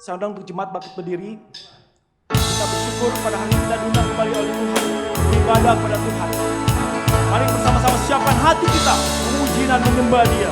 Saya undang untuk jemaat bangkit berdiri. Kita bersyukur pada hari ini kita diundang kembali oleh Tuhan, beribadah kepada Tuhan. Mari bersama-sama siapkan hati kita memuji dan menyembah Dia.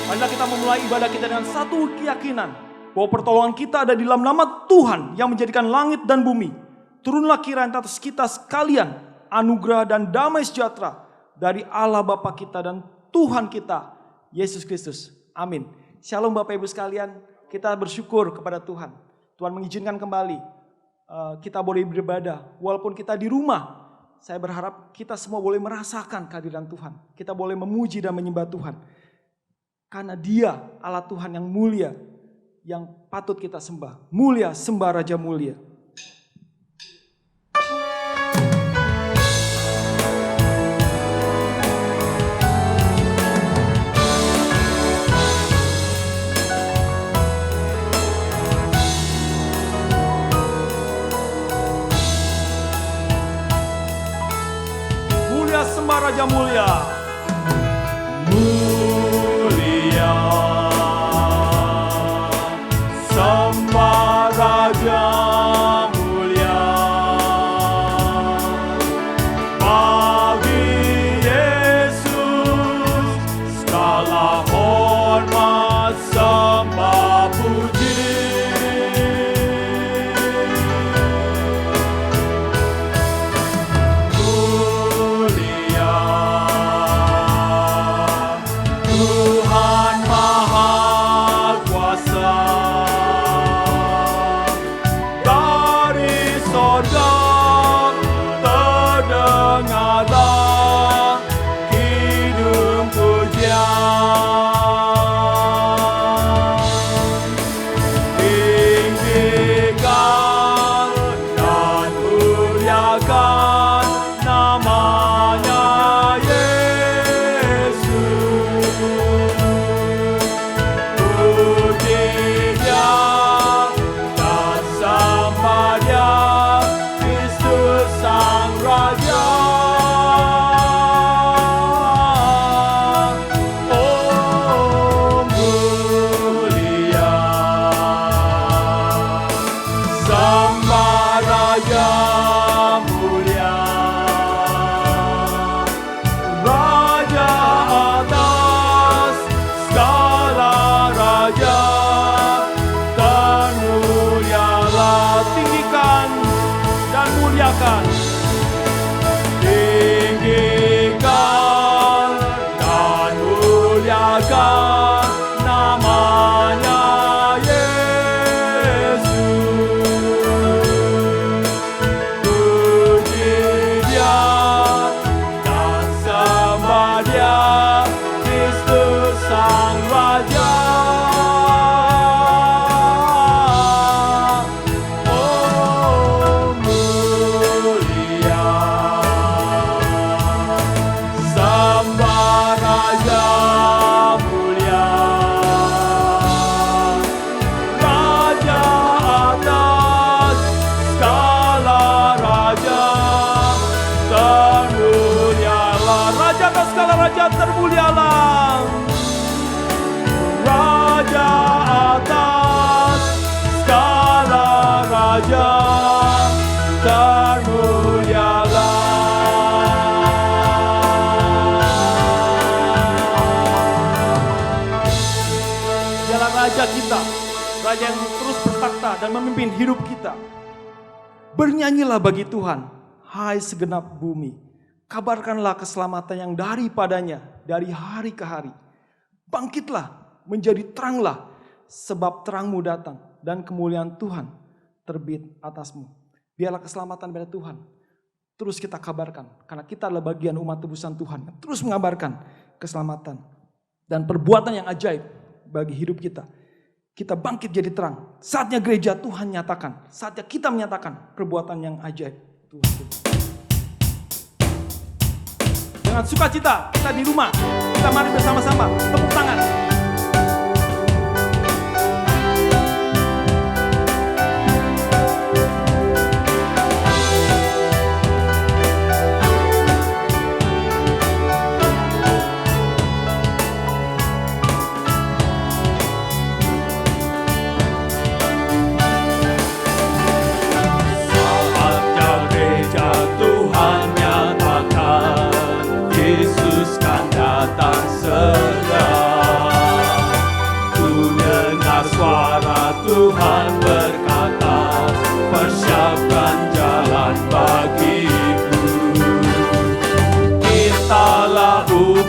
Marilah kita memulai ibadah kita dengan satu keyakinan bahwa pertolongan kita ada di dalam nama Tuhan yang menjadikan langit dan bumi. Turunlah kiranya atas kita sekalian anugerah dan damai sejahtera dari Allah Bapa kita dan Tuhan kita, Yesus Kristus. Amin. Shalom Bapak Ibu sekalian, kita bersyukur kepada Tuhan. Tuhan mengizinkan kembali kita boleh beribadah walaupun kita di rumah. Saya berharap kita semua boleh merasakan kehadiran Tuhan. Kita boleh memuji dan menyembah Tuhan. Karena Dia Allah Tuhan yang mulia, yang patut kita sembah. Mulia, sembah Raja mulia. Mulia, sembah Raja mulia. Sembah Raja mulia, bagi Yesus segala hormat sembah puji. Mulia Tuhan Maha Kuasa, terdengarlah hidung pujian. Tinggikan dan muliakan namanya Yesus. Puji Dia dan sembah Dia, Kristus Sang Raja. Oh mulia, sembah Raja mulia, Raja atas segala raja, termulialah. Tinggikan dan muliakan. Tinggikan dan muliakan namanya Yesus. Puji Dia dan sembah Dia, Kristus Sang Raja. Raja termulialah, Raja atas segala raja, termulialah. Dialah Raja kita, Raja yang terus bertakhta dan memimpin hidup kita. Bernyanyilah bagi Tuhan, hai segenap bumi. Kabarkanlah keselamatan yang daripadanya dari hari ke hari. Bangkitlah, menjadi teranglah, sebab terangmu datang dan kemuliaan Tuhan terbit atasmu. Biarlah keselamatan pada Tuhan terus kita kabarkan, karena kita adalah bagian umat tebusan Tuhan yang terus mengabarkan keselamatan dan perbuatan yang ajaib bagi hidup kita. Kita bangkit jadi terang. Saatnya gereja Tuhan nyatakan, saatnya kita menyatakan perbuatan yang ajaib Tuhan kita. Dengan sukacita kita di rumah, kita mari bersama-sama tepuk tangan.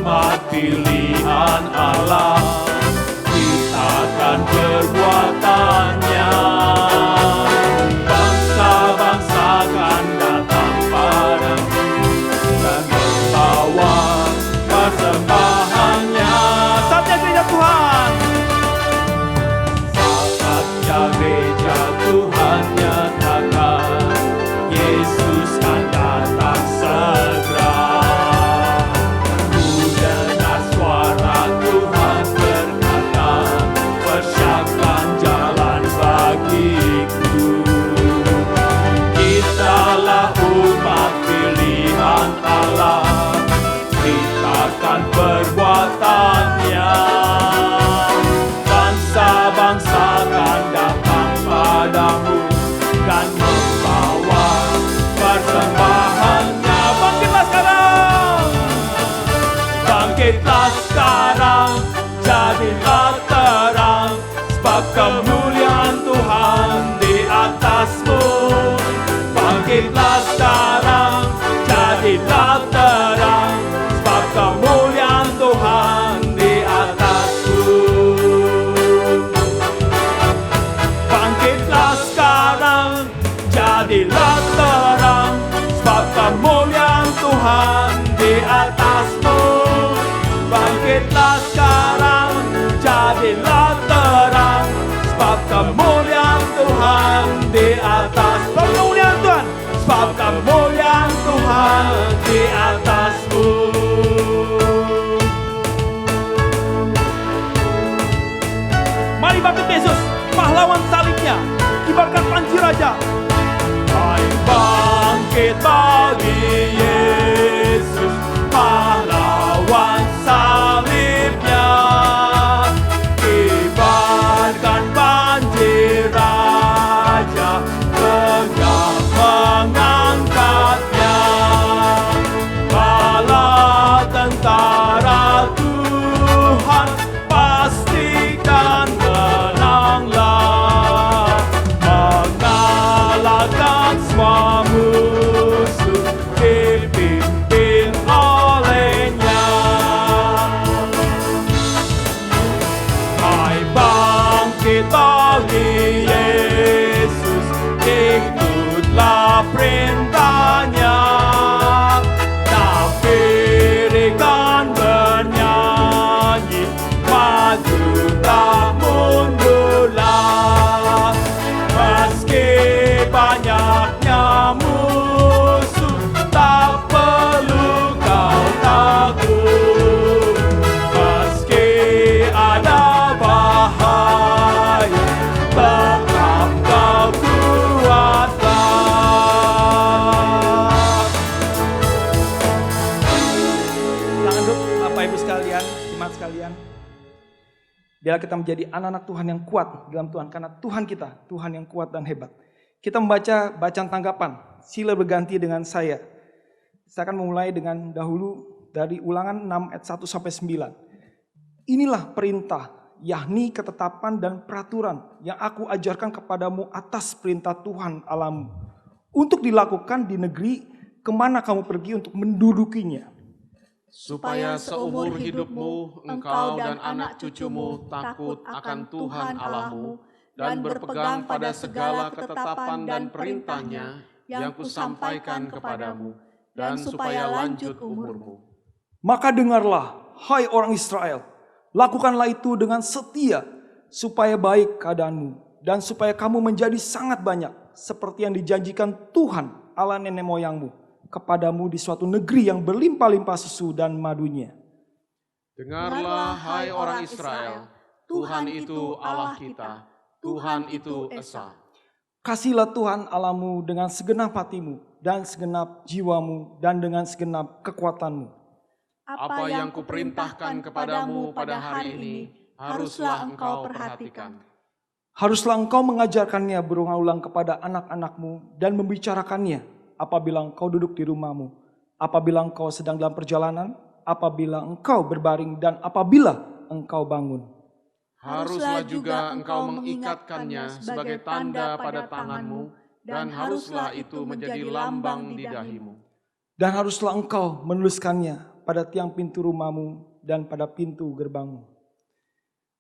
umat pilihan Allah, kita akan perbuatannya. Bangsa-bangsa akan datang padamu dan membawa persembahannya. Saatnya gereja Tuhan. Saatnya gereja Tuhan nyatakan, Yesus kan datang segera. Ku dengar suara Tuhan berkata, persiapkan jalan bagiku. Kitalah umat pilihan Allah, ceritakan perbuatannya. Bangsa-bangsa akan datang padamu dan membawa persembahannya. Bangkitlah sekarang, bangkitlah sekarang, jadilah terang, sebab kemuliaan Tuhan di atasmu. Bangkitlah sekarang, jadilah terang, sebab kemuliaan Tuhan di atasku. Bangkitlah sekarang, jadilah terang, sebab kemuliaan Tuhan di atasmu. Bangkitlah sekarang, jadilah terang, sebab kemuliaan Tuhan di atas. Kemuliaan Tuhan, sebab kemuliaan Tuhan di atasmu. Mari bangkit Yesus, pahlawan salibnya, kibarkan panji raja. Mari bangkit bagi Yesus, pahlawan salibnya, kibarkan panji raja, tegak mengangkatnya. Bala tentara Tuhan pastikan menanglah, mengalahkan semua musuh dipimpin olehnya. Hai bangkit bagi Yesus, ikutlah perintahnya. Nafirikan bernyanyi, maju tak mundurlah. Meski banyaknya musuh, tak perlu kau takut. Meski ada bahaya, tetap kau kuatlah. Tanduk Bapak Ibu sekalian, jemaat sekalian. Biarlah kita menjadi anak-anak Tuhan yang kuat dalam Tuhan, karena Tuhan kita, Tuhan yang kuat dan hebat. Kita membaca bacaan tanggapan, sila berganti dengan saya. Saya akan memulai dengan dahulu dari Ulangan 6 ayat 1 sampai 9. Inilah perintah, yakni ketetapan dan peraturan yang aku ajarkan kepadamu atas perintah Tuhan Allahmu, untuk dilakukan di negeri kemana kamu pergi untuk mendudukinya. supaya seumur hidupmu engkau dan anak cucumu takut akan Tuhan Allahmu dan berpegang pada segala ketetapan dan perintahnya yang kusampaikan kepadamu, dan supaya lanjut umurmu. Maka dengarlah, hai orang Israel, lakukanlah itu dengan setia, supaya baik keadaanmu, dan supaya kamu menjadi sangat banyak, seperti yang dijanjikan Tuhan Allah nenek moyangmu kepadamu di suatu negeri yang berlimpah-limpah susu dan madunya. Dengarlah, hai orang Israel, Tuhan itu Allah kita, Tuhan itu Esa. Kasihlah Tuhan Allahmu dengan segenap hatimu, dan segenap jiwamu, dan dengan segenap kekuatanmu. Apa yang kuperintahkan kepadamu pada hari ini, haruslah engkau perhatikan. Haruslah engkau mengajarkannya berulang-ulang kepada anak-anakmu dan membicarakannya apabila engkau duduk di rumahmu, apabila engkau sedang dalam perjalanan, apabila engkau berbaring, dan apabila engkau bangun. Haruslah juga engkau mengikatkannya sebagai tanda pada tanganmu, dan haruslah itu menjadi lambang di dahimu. Dan haruslah engkau menuliskannya pada tiang pintu rumahmu dan pada pintu gerbangmu.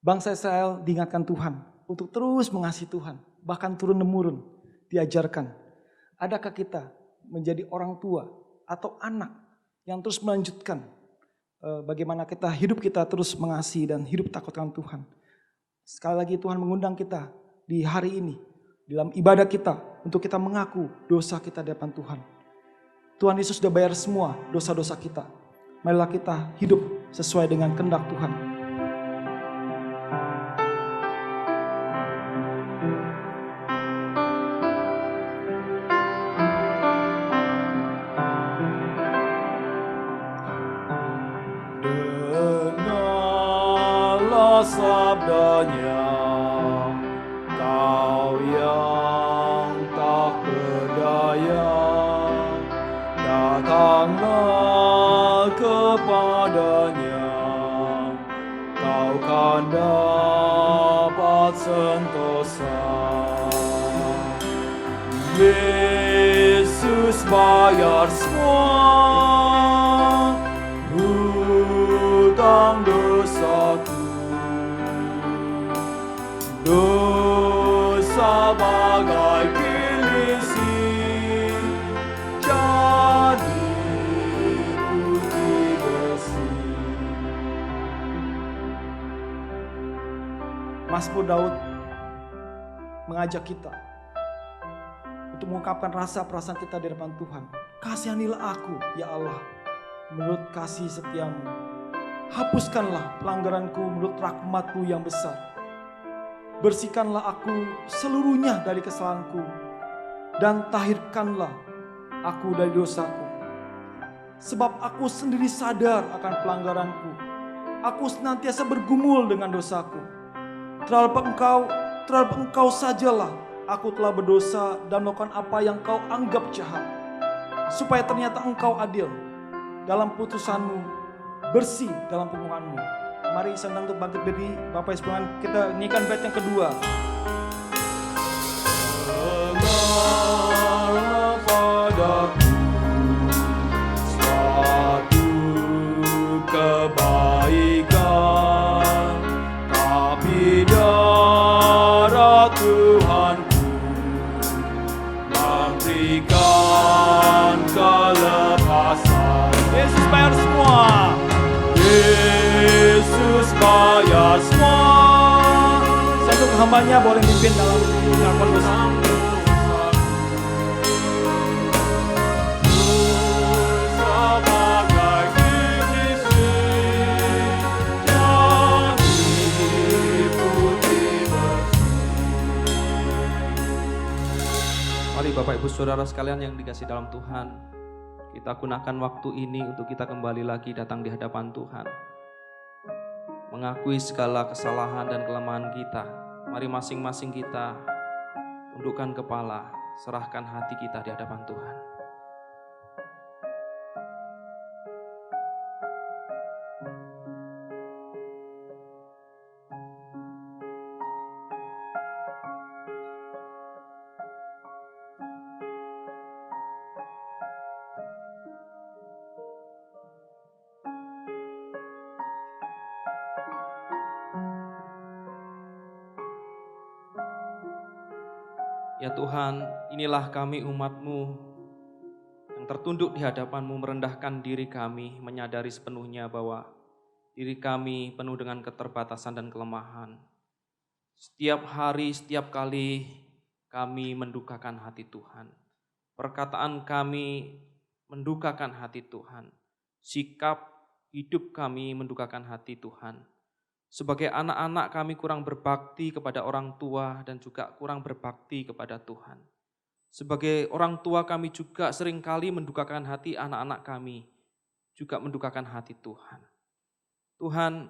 Bangsa Israel diingatkan Tuhan untuk terus mengasihi Tuhan, bahkan turun-temurun diajarkan. Adakah kita menjadi orang tua atau anak yang terus melanjutkan bagaimana hidup kita terus mengasihi dan hidup takut akan Tuhan? Sekali lagi Tuhan mengundang kita di hari ini dalam ibadah kita untuk kita mengaku dosa kita di hadapan Tuhan. Tuhan Yesus sudah bayar semua dosa-dosa kita. Marilah kita hidup sesuai dengan kehendak Tuhan. Dengarlah sabdanya, kau yang tak berdaya, datanglah kepadanya, kau kan dapat sentosa. Yesus bayar semua hutang dosaku, dosa bagai kilisi jadi putih bersih. Mazmur Daud mengajak kita untuk mengungkapkan rasa perasaan kita di depan Tuhan. Kasihanilah aku, ya Allah, menurut kasih setiamu. Hapuskanlah pelanggaranku menurut rahmat-Mu yang besar. Bersihkanlah aku seluruhnya dari kesalahanku, dan tahirkanlah aku dari dosaku. Sebab aku sendiri sadar akan pelanggaranku. Aku senantiasa bergumul dengan dosaku. Terhadap engkau sajalah aku telah berdosa dan melakukan apa yang kau anggap jahat. Supaya ternyata engkau adil dalam putusanmu, bersih dalam penghukumanmu. Mari senang untuk bangkit berdiri, Bapak Ibu, kita nyanyikan bait yang kedua. Dengarlah padaku suatu kebaikan, tapi darah Tuhanku memberikan kelepasan. Yesus bayar semua. Yesus bayar semua. Satu hambanya boleh mimpin dalam pengakuan dosa. Dosa bagai kilisi jadi putih bersih. Mari Bapak Ibu Saudara sekalian yang dikasihi dalam Tuhan, kita gunakan waktu ini untuk kita kembali lagi datang di hadapan Tuhan. Mengakui segala kesalahan dan kelemahan kita. Mari masing-masing kita tundukkan kepala, serahkan hati kita di hadapan Tuhan. Ya Tuhan, inilah kami umat-Mu yang tertunduk di hadapan-Mu, merendahkan diri kami, menyadari sepenuhnya bahwa diri kami penuh dengan keterbatasan dan kelemahan. Setiap hari, setiap kali kami mendukakan hati Tuhan. Perkataan kami mendukakan hati Tuhan. Sikap hidup kami mendukakan hati Tuhan. Sebagai anak-anak kami kurang berbakti kepada orang tua dan juga kurang berbakti kepada Tuhan. Sebagai orang tua kami juga seringkali mendukakan hati anak-anak kami, juga mendukakan hati Tuhan. Tuhan,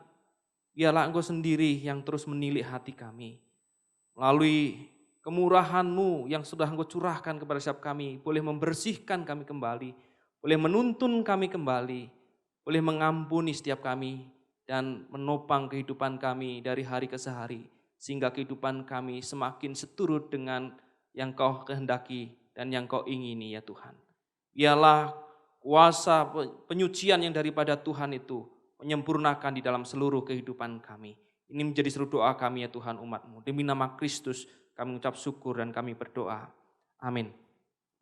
biarlah Engkau sendiri yang terus menilik hati kami. Melalui kemurahan-Mu yang sudah Engkau curahkan kepada setiap kami, boleh membersihkan kami kembali, boleh menuntun kami kembali, boleh mengampuni setiap kami, dan menopang kehidupan kami dari hari ke hari, sehingga kehidupan kami semakin seturut dengan yang Kau kehendaki dan yang Kau ingini ya Tuhan. Biarlah kuasa penyucian yang daripada Tuhan itu menyempurnakan di dalam seluruh kehidupan kami. Ini menjadi seluruh doa kami ya Tuhan umat-Mu. Demi nama Kristus kami mengucap syukur dan kami berdoa. Amin.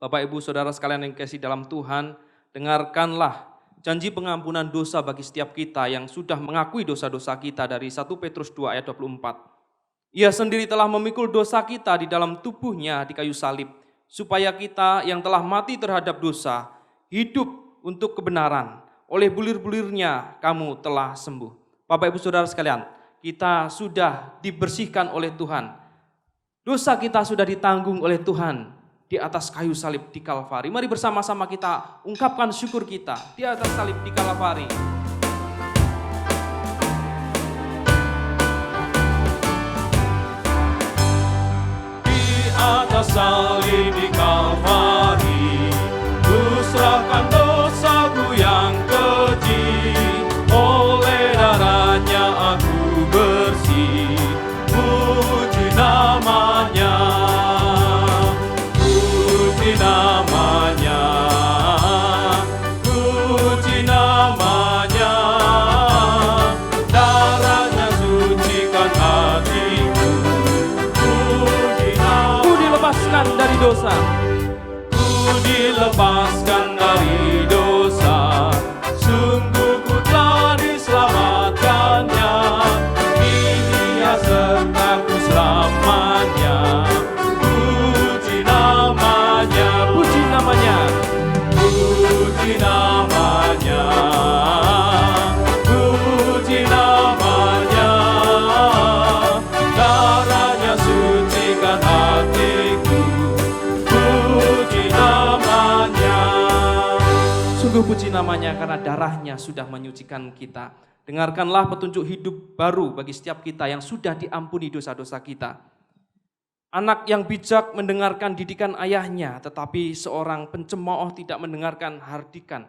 Bapak Ibu Saudara sekalian yang dikasihi dalam Tuhan, dengarkanlah janji pengampunan dosa bagi setiap kita yang sudah mengakui dosa-dosa kita dari 1 Petrus 2 ayat 24. Ia sendiri telah memikul dosa kita di dalam tubuhnya di kayu salib, supaya kita yang telah mati terhadap dosa, hidup untuk kebenaran. Oleh bulir-bulirnya kamu telah sembuh. Bapak Ibu Saudara sekalian, kita sudah dibersihkan oleh Tuhan. Dosa kita sudah ditanggung oleh Tuhan di atas kayu salib di Kalvari. Mari bersama-sama kita ungkapkan syukur kita di atas salib di Kalvari. Atas salib di Kalvari, ku serahkan dosaku yang keji. Oleh darahnya aku bersih, puji namanya, puji namanya, puji namanya. Darahnya sucikan hatiku, puji namanya. Dilepaskan dari dosa. Ku dilepaskan dari dosa, sungguh ku telah diselamatkannya. Kini Ia sertaku selamanya, puji namanya, Puji namanya. puji namanya, puji namanya. Darahnya sucikan hatiku, puji namanya. Sungguh puji namanya karena darahnya sudah menyucikan kita. Dengarkanlah petunjuk hidup baru bagi setiap kita yang sudah diampuni dosa-dosa kita. Anak yang bijak mendengarkan didikan ayahnya, tetapi seorang pencemooh tidak mendengarkan hardikan.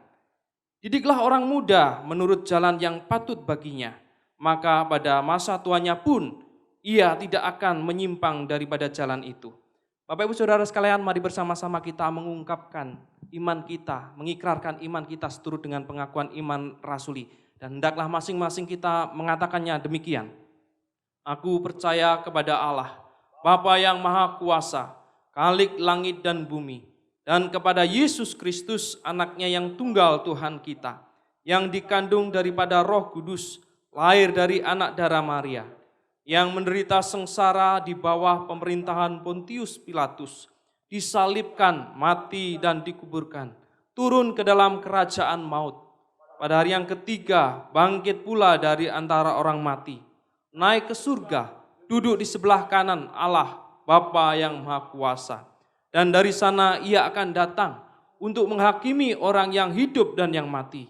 Didiklah orang muda menurut jalan yang patut baginya, maka pada masa tuanya pun ia tidak akan menyimpang daripada jalan itu. Bapak Ibu Saudara sekalian, mari bersama-sama kita mengungkapkan iman kita, mengikrarkan iman kita seturut dengan pengakuan iman rasuli. Dan hendaklah masing-masing kita mengatakannya demikian. Aku percaya kepada Allah, Bapa yang Maha Kuasa, Khalik langit dan bumi, dan kepada Yesus Kristus, anaknya yang tunggal Tuhan kita, yang dikandung daripada Roh Kudus, lahir dari anak darah Maria, yang menderita sengsara di bawah pemerintahan Pontius Pilatus, disalibkan, mati dan dikuburkan, turun ke dalam kerajaan maut. Pada hari yang ketiga, bangkit pula dari antara orang mati, naik ke surga, duduk di sebelah kanan Allah, Bapa yang Maha Kuasa. Dan dari sana ia akan datang untuk menghakimi orang yang hidup dan yang mati.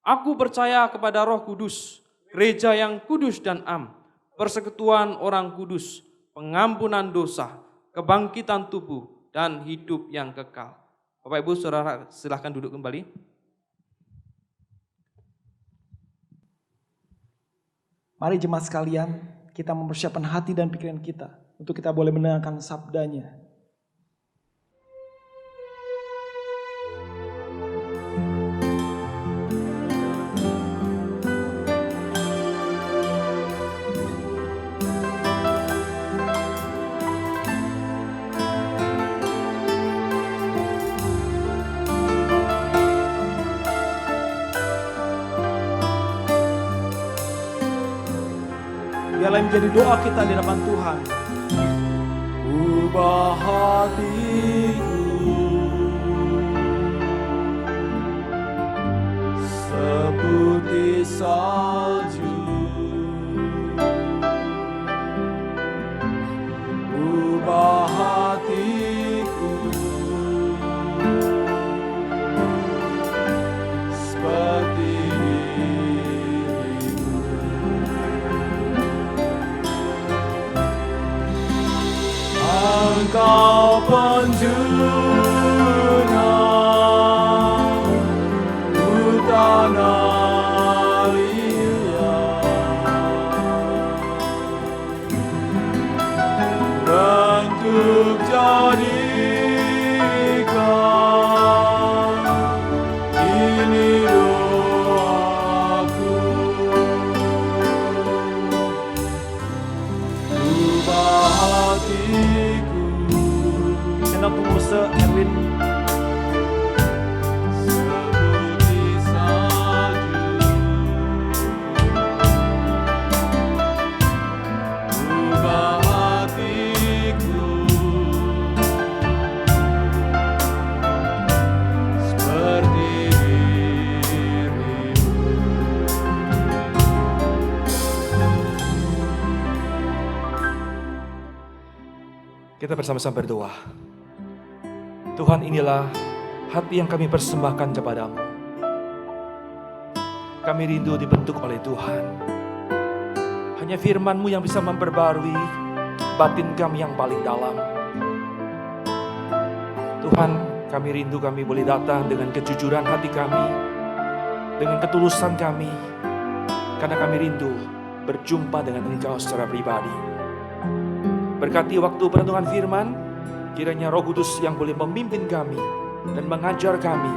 Aku percaya kepada Roh Kudus, gereja yang kudus dan am, persekutuan orang kudus, pengampunan dosa, kebangkitan tubuh, dan hidup yang kekal. Bapak Ibu Saudara silahkan duduk kembali. Mari jemaat sekalian, kita mempersiapkan hati dan pikiran kita untuk kita boleh mendengarkan sabdanya. Biarlah menjadi doa kita di hadapan Tuhan. Ubah hatiku seperti salju, ubah hatiku seperti Engkau penjuru hutan Aria, bentuk jadikan Kita bersama-sama berdoa. Tuhan, inilah hati yang kami persembahkan kepadamu. Kami rindu dibentuk oleh Tuhan. Hanya firman-Mu yang bisa memperbarui batin kami yang paling dalam. Tuhan, kami rindu kami boleh datang dengan kejujuran hati kami, dengan ketulusan kami, karena kami rindu berjumpa dengan Engkau secara pribadi. Berkati waktu perenungan firman, kiranya Roh Kudus yang boleh memimpin kami dan mengajar kami,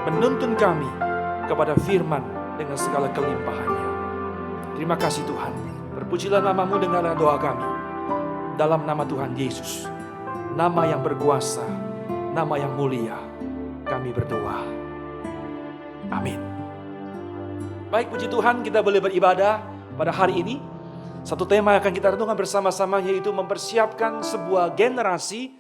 menuntun kami kepada firman dengan segala kelimpahannya. Terima kasih Tuhan. Terpujilah nama-Mu, dengarlah doa kami. Dalam nama Tuhan Yesus, nama yang berkuasa, nama yang mulia, kami berdoa. Amin. Baik, puji Tuhan, kita boleh beribadah pada hari ini. Satu tema yang akan kita renungkan bersama-sama, yaitu mempersiapkan sebuah generasi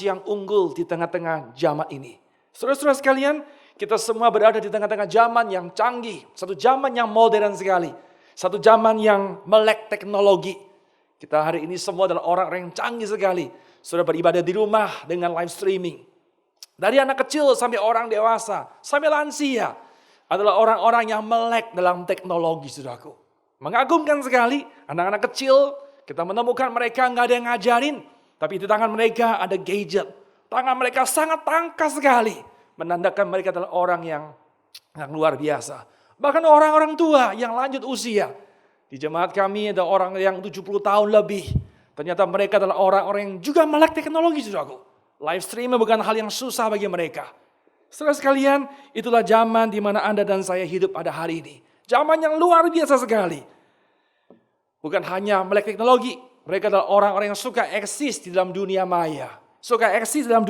yang unggul di tengah-tengah zaman ini. Saudara-saudara sekalian, kita semua berada di tengah-tengah zaman yang canggih, satu zaman yang modern sekali, satu zaman yang melek teknologi. Kita hari ini semua adalah orang-orang yang canggih sekali. Sudah beribadah di rumah dengan live streaming. Dari anak kecil sampai orang dewasa, sampai lansia, adalah orang-orang yang melek dalam teknologi, saudaraku. Mengagumkan sekali, anak-anak kecil, kita menemukan mereka nggak ada yang ngajarin, tapi di tangan mereka ada gadget. Tangan mereka sangat tangkas sekali, menandakan mereka adalah orang yang luar biasa. Bahkan orang-orang tua yang lanjut usia. Di jemaat kami ada orang yang 70 tahun lebih. Ternyata mereka adalah orang-orang yang juga melek teknologi, saudaraku. Live streaming bukan hal yang susah bagi mereka. Saudara sekalian, itulah zaman di mana Anda dan saya hidup pada hari ini. Zaman yang luar biasa sekali. Bukan hanya melek teknologi. Mereka adalah orang-orang yang suka eksis di dalam dunia maya. Suka eksis dalam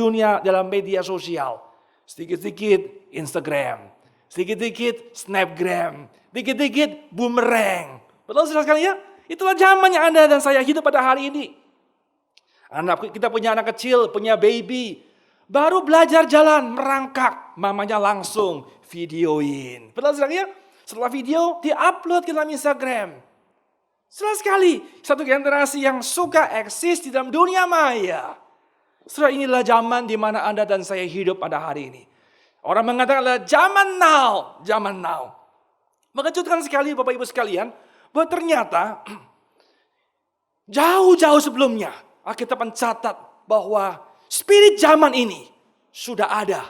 media sosial. Sedikit-sedikit Instagram. Sedikit-sedikit Snapgram. Sedikit-sedikit Boomerang. Betul saudara sekalian? Itulah zaman yang Anda dan saya hidup pada hari ini. Kita punya anak kecil, punya baby. Baru belajar jalan, merangkak. Mamanya langsung videoin. Betul saudara sekalian? Setelah video, di-upload ke dalam Instagram. Saudara sekali, satu generasi yang suka eksis di dalam dunia maya. Saudara, inilah zaman di mana Anda dan saya hidup pada hari ini. Orang mengatakan adalah zaman now. Mengejutkan sekali Bapak Ibu sekalian, bahwa ternyata jauh-jauh sebelumnya, kita mencatat bahwa spirit zaman ini sudah ada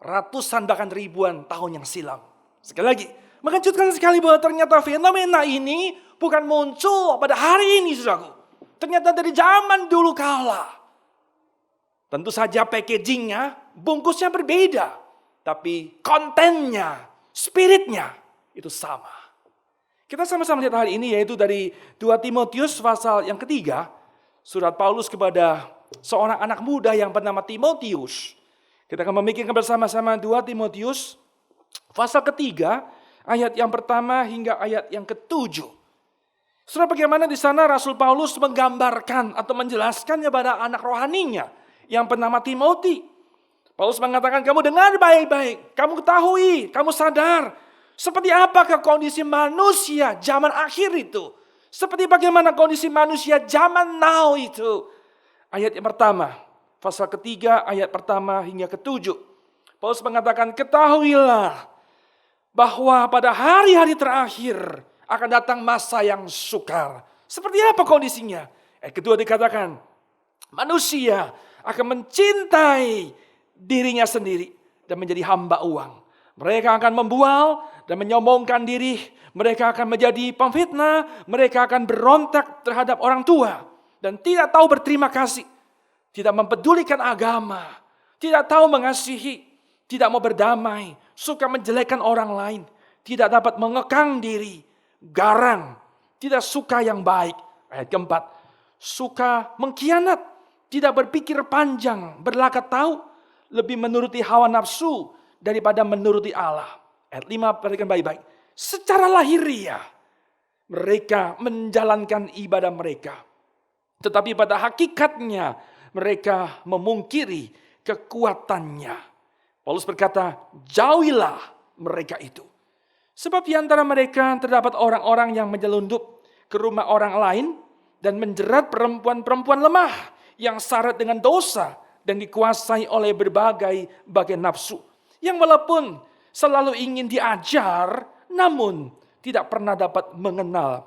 ratusan bahkan ribuan tahun yang silam. Sekali lagi, mengejutkan sekali bahwa ternyata fenomena ini bukan muncul pada hari ini, saudaraku. Ternyata dari zaman dulu kala. Tentu saja packagingnya, bungkusnya berbeda. Tapi kontennya, spiritnya itu sama. Kita sama-sama lihat hari ini, yaitu dari 2 Timotius pasal yang ketiga. Surat Paulus kepada seorang anak muda yang bernama Timotius. Kita akan memikirkan bersama-sama 2 Timotius pasal ketiga, ayat yang pertama hingga ayat yang ke-7. Saudara, bagaimana di sana Rasul Paulus menggambarkan atau menjelaskannya pada anak rohaninya yang bernama Timoti. Paulus mengatakan, kamu dengar baik-baik, kamu ketahui, kamu sadar seperti apakah kondisi manusia zaman akhir itu. Seperti bagaimana kondisi manusia zaman now itu. Ayat yang pertama, pasal ketiga, ayat pertama hingga ke-7. Paulus mengatakan, ketahuilah bahwa pada hari-hari terakhir akan datang masa yang sukar. Seperti apa kondisinya? Kedua dikatakan, manusia akan mencintai dirinya sendiri dan menjadi hamba uang. Mereka akan membual dan menyombongkan diri. Mereka akan menjadi pemfitnah. Mereka akan berontak terhadap orang tua. Dan tidak tahu berterima kasih. Tidak mempedulikan agama. Tidak tahu mengasihi. Tidak mau berdamai. Suka menjelekkan orang lain. Tidak dapat mengekang diri. Garang. Tidak suka yang baik. Ayat keempat. Suka mengkhianat. Tidak berpikir panjang. Berlakat tahu. Lebih menuruti hawa nafsu daripada menuruti Allah. Ayat 5, perhatikan baik-baik. Secara lahiriah mereka menjalankan ibadah mereka. Tetapi pada hakikatnya mereka memungkiri kekuatannya. Paulus berkata, jauhilah mereka itu. Sebab di antara mereka terdapat orang-orang yang menyelundup ke rumah orang lain dan menjerat perempuan-perempuan lemah yang syarat dengan dosa dan dikuasai oleh berbagai nafsu. Yang walaupun selalu ingin diajar, namun tidak pernah dapat mengenal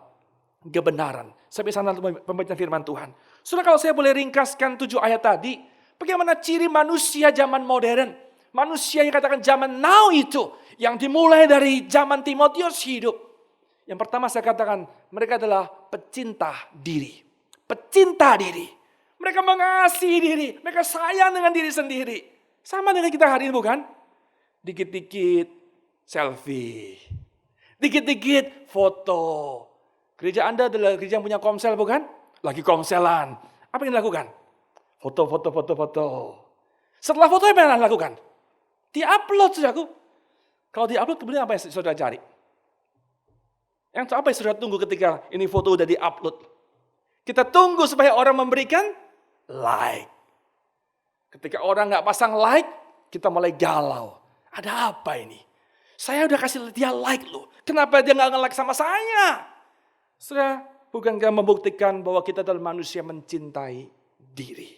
kebenaran. Sampai sana pembacaan firman Tuhan. Saudara, kalau saya boleh ringkaskan 7 ayat tadi, bagaimana ciri manusia zaman modern? Manusia yang katakan zaman now itu, yang dimulai dari zaman Timotius hidup. Yang pertama saya katakan, mereka adalah pecinta diri. Pecinta diri. Mereka mengasihi diri, mereka sayang dengan diri sendiri. Sama dengan kita hari ini bukan? Dikit-dikit selfie. Dikit-dikit foto. Gereja Anda adalah gereja yang punya komsel bukan? Lagi komselan. Apa yang dilakukan? Foto. Setelah foto apa yang Anda lakukan? Di-upload, saudaraku. Kalau di-upload kemudian apa yang saudara cari? Yang apa yang saudara tunggu ketika ini foto udah di-upload? Kita tunggu supaya orang memberikan like. Ketika orang gak pasang like, kita mulai galau. Ada apa ini? Saya udah kasih dia like loh. Kenapa dia gak nge-like sama saya? Saudara, bukankah membuktikan bahwa kita adalah manusia mencintai diri?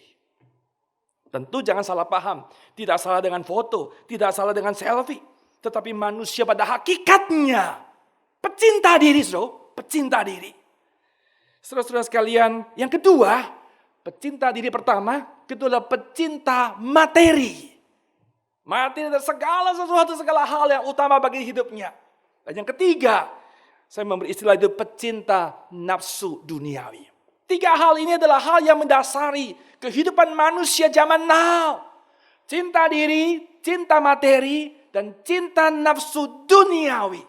Tentu jangan salah paham. Tidak salah dengan foto, tidak salah dengan selfie. Tetapi manusia pada hakikatnya pecinta diri, saudara. Pecinta diri. Saudara-saudara sekalian, yang kedua, pecinta diri pertama, kedua adalah pecinta materi. Materi adalah segala sesuatu, segala hal yang utama bagi hidupnya. Dan yang ketiga, saya memberi istilah itu pecinta nafsu duniawi. 3 hal ini adalah hal yang mendasari kehidupan manusia zaman now. Cinta diri, cinta materi, dan cinta nafsu duniawi.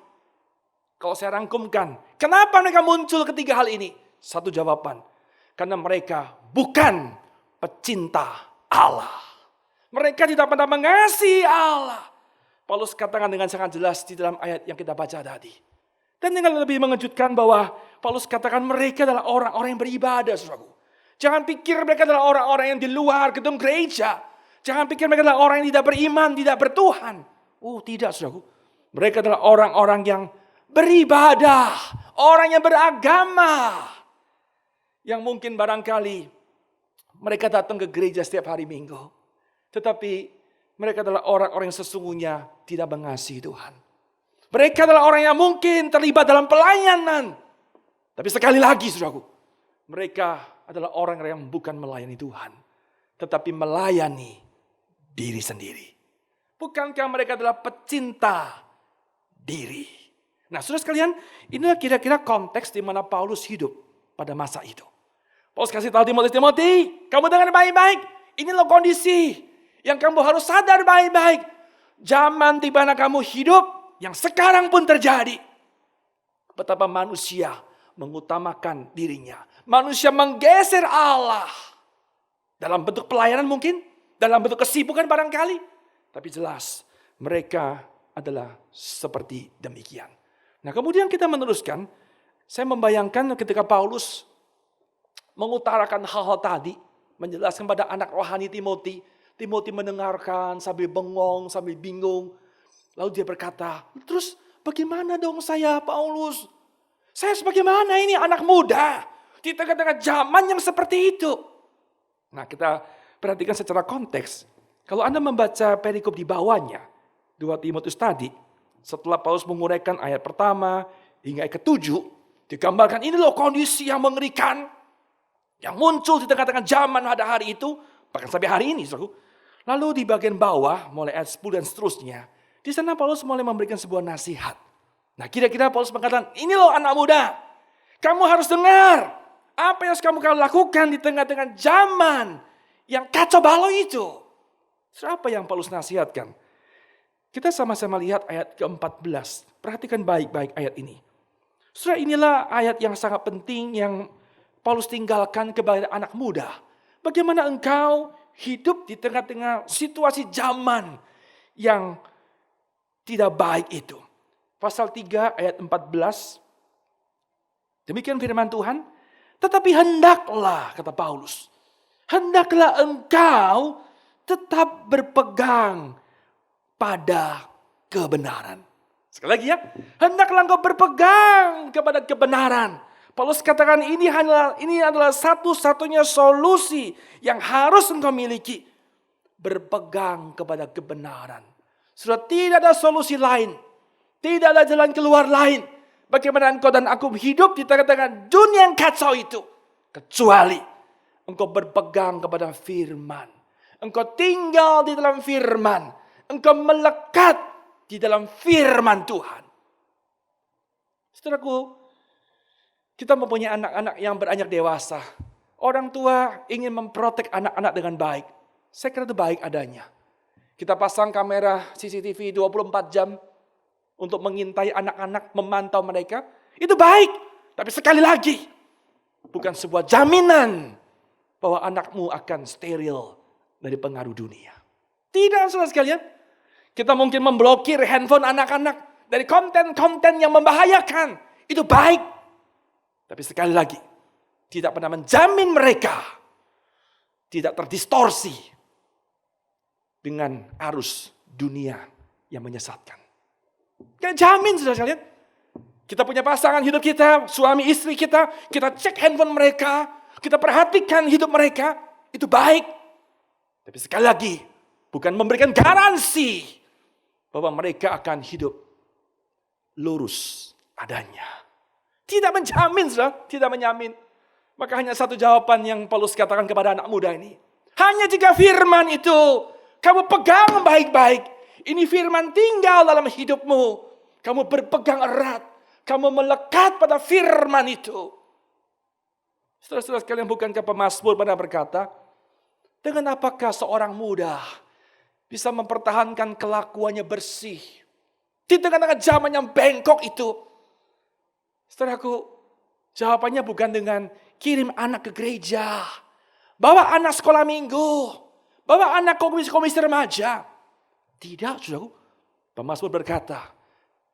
Kalau saya rangkumkan, kenapa mereka muncul ketiga hal ini? Satu jawaban, karena mereka bukan pecinta Allah. Mereka tidak pernah mengasihi Allah. Paulus katakan dengan sangat jelas di dalam ayat yang kita baca tadi. Dan yang lebih mengejutkan bahwa Paulus katakan mereka adalah orang-orang yang beribadah, saudaraku. Jangan pikir mereka adalah orang-orang yang di luar gedung gereja. Jangan pikir mereka adalah orang yang tidak beriman, tidak bertuhan. Oh tidak, saudaraku. Mereka adalah orang-orang yang beribadah. Orang yang beragama. Yang mungkin barangkali mereka datang ke gereja setiap hari Minggu. Tetapi mereka adalah orang-orang yang sesungguhnya tidak mengasihi Tuhan. Mereka adalah orang yang mungkin terlibat dalam pelayanan. Tapi sekali lagi, saudaraku, mereka adalah orang yang bukan melayani Tuhan, tetapi melayani diri sendiri. Bukankah mereka adalah pecinta diri? Nah, saudara sekalian, inilah kira-kira konteks di mana Paulus hidup pada masa itu. Paulus kasih tahu Timotius, kamu dengar baik-baik. Inilah kondisi yang kamu harus sadar baik-baik. Zaman di mana kamu hidup, yang sekarang pun terjadi. Betapa manusia mengutamakan dirinya. Manusia menggeser Allah. Dalam bentuk pelayanan mungkin. Dalam bentuk kesibukan barangkali. Tapi jelas mereka adalah seperti demikian. Nah kemudian kita meneruskan. Saya membayangkan ketika Paulus mengutarakan hal-hal tadi. Menjelaskan pada anak rohani Timotius. Timotius mendengarkan sambil bengong, sambil bingung. Lalu dia berkata, terus bagaimana dong saya Paulus? Saya sebagaimana ini anak muda. Di tengah-tengah zaman yang seperti itu. Nah kita perhatikan secara konteks. Kalau Anda membaca perikop di bawahnya. 2 Timotius tadi. Setelah Paulus menguraikan ayat pertama hingga ayat ke-7. Digambarkan ini loh kondisi yang mengerikan. Yang muncul di tengah-tengah zaman pada hari itu. Bahkan sampai hari ini. Lalu di bagian bawah mulai ayat 10 dan seterusnya. Di sana Paulus mulai memberikan sebuah nasihat. Nah kira-kira Paulus mengatakan, ini loh anak muda. Kamu harus dengar. Apa yang harus kamu lakukan di tengah-tengah zaman yang kacau balau itu. Siapa yang Paulus nasihatkan? Kita sama-sama lihat ayat ke-14. Perhatikan baik-baik ayat ini. Saudara, inilah ayat yang sangat penting yang Paulus tinggalkan kepada anak muda. Bagaimana engkau hidup di tengah-tengah situasi zaman yang tidak baik itu. Pasal 3 ayat 14. Demikian firman Tuhan. Tetapi hendaklah, kata Paulus. Hendaklah engkau tetap berpegang pada kebenaran. Sekali lagi ya. Hendaklah engkau berpegang kepada kebenaran. Paulus katakan ini adalah satu-satunya solusi yang harus engkau miliki. Berpegang kepada kebenaran. Sudah tidak ada solusi lain. Tidak ada jalan keluar lain. Bagaimana engkau dan aku hidup di tengah-tengah dunia yang kacau itu. Kecuali engkau berpegang kepada firman. Engkau tinggal di dalam firman. Engkau melekat di dalam firman Tuhan. Saudaraku, kita mempunyai anak-anak yang beranjak dewasa. Orang tua ingin memprotek anak-anak dengan baik. Saya kira itu baik adanya. Kita pasang kamera CCTV 24 jam untuk mengintai anak-anak, memantau mereka. Itu baik. Tapi sekali lagi, bukan sebuah jaminan bahwa anakmu akan steril dari pengaruh dunia. Tidak, saudara sekalian. Kita mungkin memblokir handphone anak-anak dari konten-konten yang membahayakan. Itu baik. Tapi sekali lagi, tidak pernah menjamin mereka tidak terdistorsi dengan arus dunia yang menyesatkan. Gak jamin, saudara sekalian. Kita punya pasangan hidup kita, suami istri kita cek handphone mereka, kita perhatikan hidup mereka, itu baik. Tapi sekali lagi, bukan memberikan garansi bahwa mereka akan hidup lurus adanya. Tidak menjamin, saudara. Tidak menjamin. Maka hanya satu jawaban yang Paulus katakan kepada anak muda ini. Hanya jika firman itu kamu pegang baik-baik. Ini firman tinggal dalam hidupmu. Kamu berpegang erat. Kamu melekat pada firman itu. Saudara-saudara sekalian, bukankah pemazmur pernah berkata, dengan apakah seorang muda bisa mempertahankan kelakuannya bersih di tengah-tengah zaman yang bengkok itu? Saudaraku, jawabannya bukan dengan kirim anak ke gereja, bawa anak sekolah minggu, bawa anak komisi remaja. Tidak, saudaraku. Pemazmur berkata,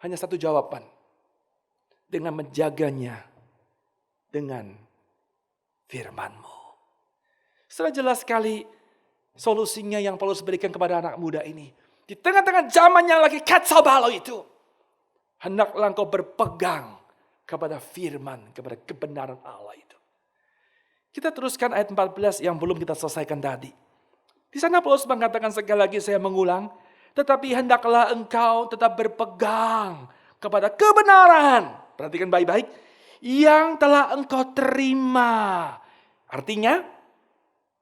hanya satu jawaban. Dengan menjaganya dengan firman-Mu. Sudah jelas sekali solusinya yang Paulus berikan kepada anak muda ini. Di tengah-tengah zaman yang lagi kacau balau itu, hendaklah engkau berpegang kepada firman, kepada kebenaran Allah itu. Kita teruskan ayat 14 yang belum kita selesaikan tadi. Di sana Paulus mengatakan, sekali lagi saya mengulang, tetapi hendaklah engkau tetap berpegang kepada kebenaran. Perhatikan baik-baik. Yang telah engkau terima. Artinya,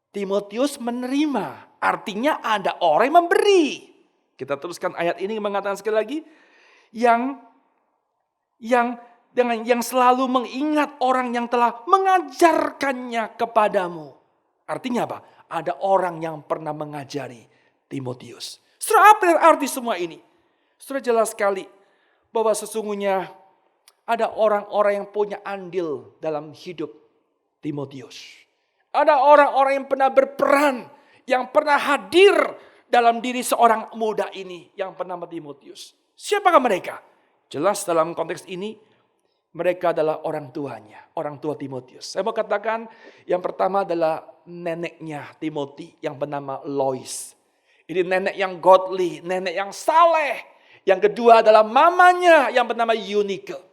Timotius menerima. Artinya ada orang yang memberi. Kita teruskan ayat ini mengatakan sekali lagi. Yang selalu mengingat orang yang telah mengajarkannya kepadamu. Artinya apa? Ada orang yang pernah mengajari Timotius. Saudara, apa arti semua ini? Sudah jelas sekali bahwa sesungguhnya ada orang-orang yang punya andil dalam hidup Timotius. Ada orang-orang yang pernah berperan, yang pernah hadir dalam diri seorang muda ini yang bernama Timotius. Siapakah mereka? Jelas dalam konteks ini, mereka adalah orang tuanya, orang tua Timotius. Saya mau katakan yang pertama adalah neneknya Timothy yang bernama Lois. Ini nenek yang godly, nenek yang saleh. Yang kedua adalah mamanya yang bernama Eunike.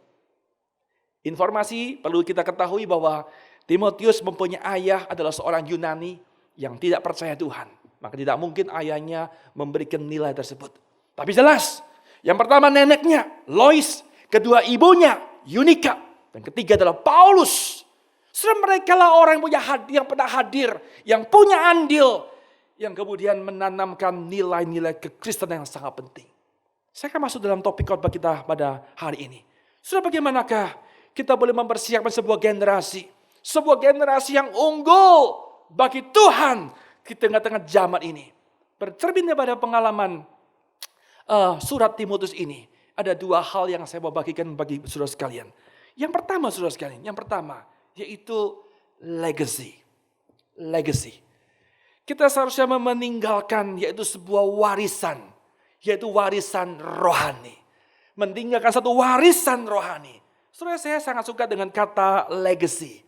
Informasi perlu kita ketahui bahwa Timotius mempunyai ayah adalah seorang Yunani yang tidak percaya Tuhan. Maka tidak mungkin ayahnya memberikan nilai tersebut. Tapi jelas, yang pertama neneknya Lois, kedua ibunya Eunike, dan ketiga adalah Paulus. Mereka lah orang yang pernah hadir, yang punya andil, yang kemudian menanamkan nilai-nilai kekristenan yang sangat penting. Saya akan masuk dalam topik khotbah kita pada hari ini. Bagaimanakah kita boleh mempersiapkan sebuah generasi yang unggul bagi Tuhan di tengah-tengah zaman ini. Bercermin pada pengalaman surat Timotius ini, ada dua hal yang saya mau bagikan bagi saudara sekalian. Yang pertama, saudara sekalian, yaitu legacy. Kita seharusnya meninggalkan yaitu sebuah warisan, yaitu warisan rohani. Meninggalkan satu warisan rohani. Saudara, saya sangat suka dengan kata legacy.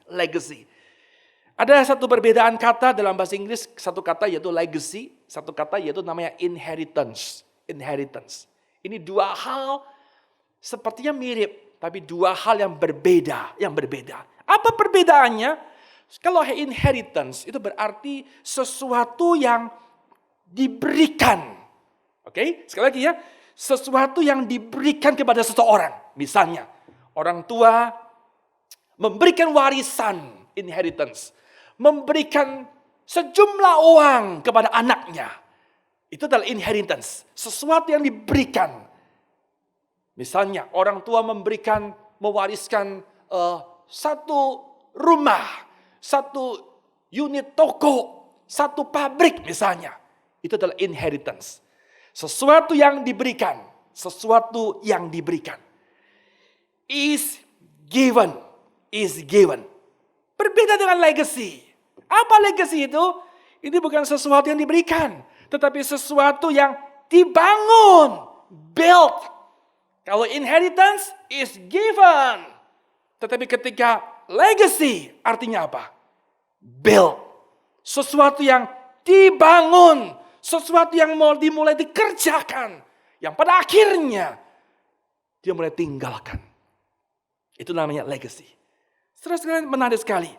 Ada satu perbedaan kata dalam bahasa Inggris, satu kata yaitu legacy, satu kata yaitu namanya inheritance. Ini dua hal sepertinya mirip, tapi dua hal yang berbeda, Apa perbedaannya? Kalau inheritance itu berarti sesuatu yang diberikan. Oke, sekali lagi ya. Sesuatu yang diberikan kepada seseorang. Misalnya, orang tua memberikan warisan, inheritance. Memberikan sejumlah uang kepada anaknya. Itu adalah inheritance. Sesuatu yang diberikan. Misalnya, orang tua mewariskan satu rumah, satu unit toko, satu pabrik misalnya. Itu adalah inheritance. Sesuatu yang diberikan. Is given. Berbeda dengan legacy. Apa legacy itu? Ini bukan sesuatu yang diberikan, tetapi sesuatu yang dibangun, built. Kalau inheritance is given. Tetapi ketika legacy artinya apa? Build. Sesuatu yang dibangun. Sesuatu yang mau dimulai dikerjakan. Yang pada akhirnya dia mulai tinggalkan. Itu namanya legacy. Saudara-saudara, menarik sekali.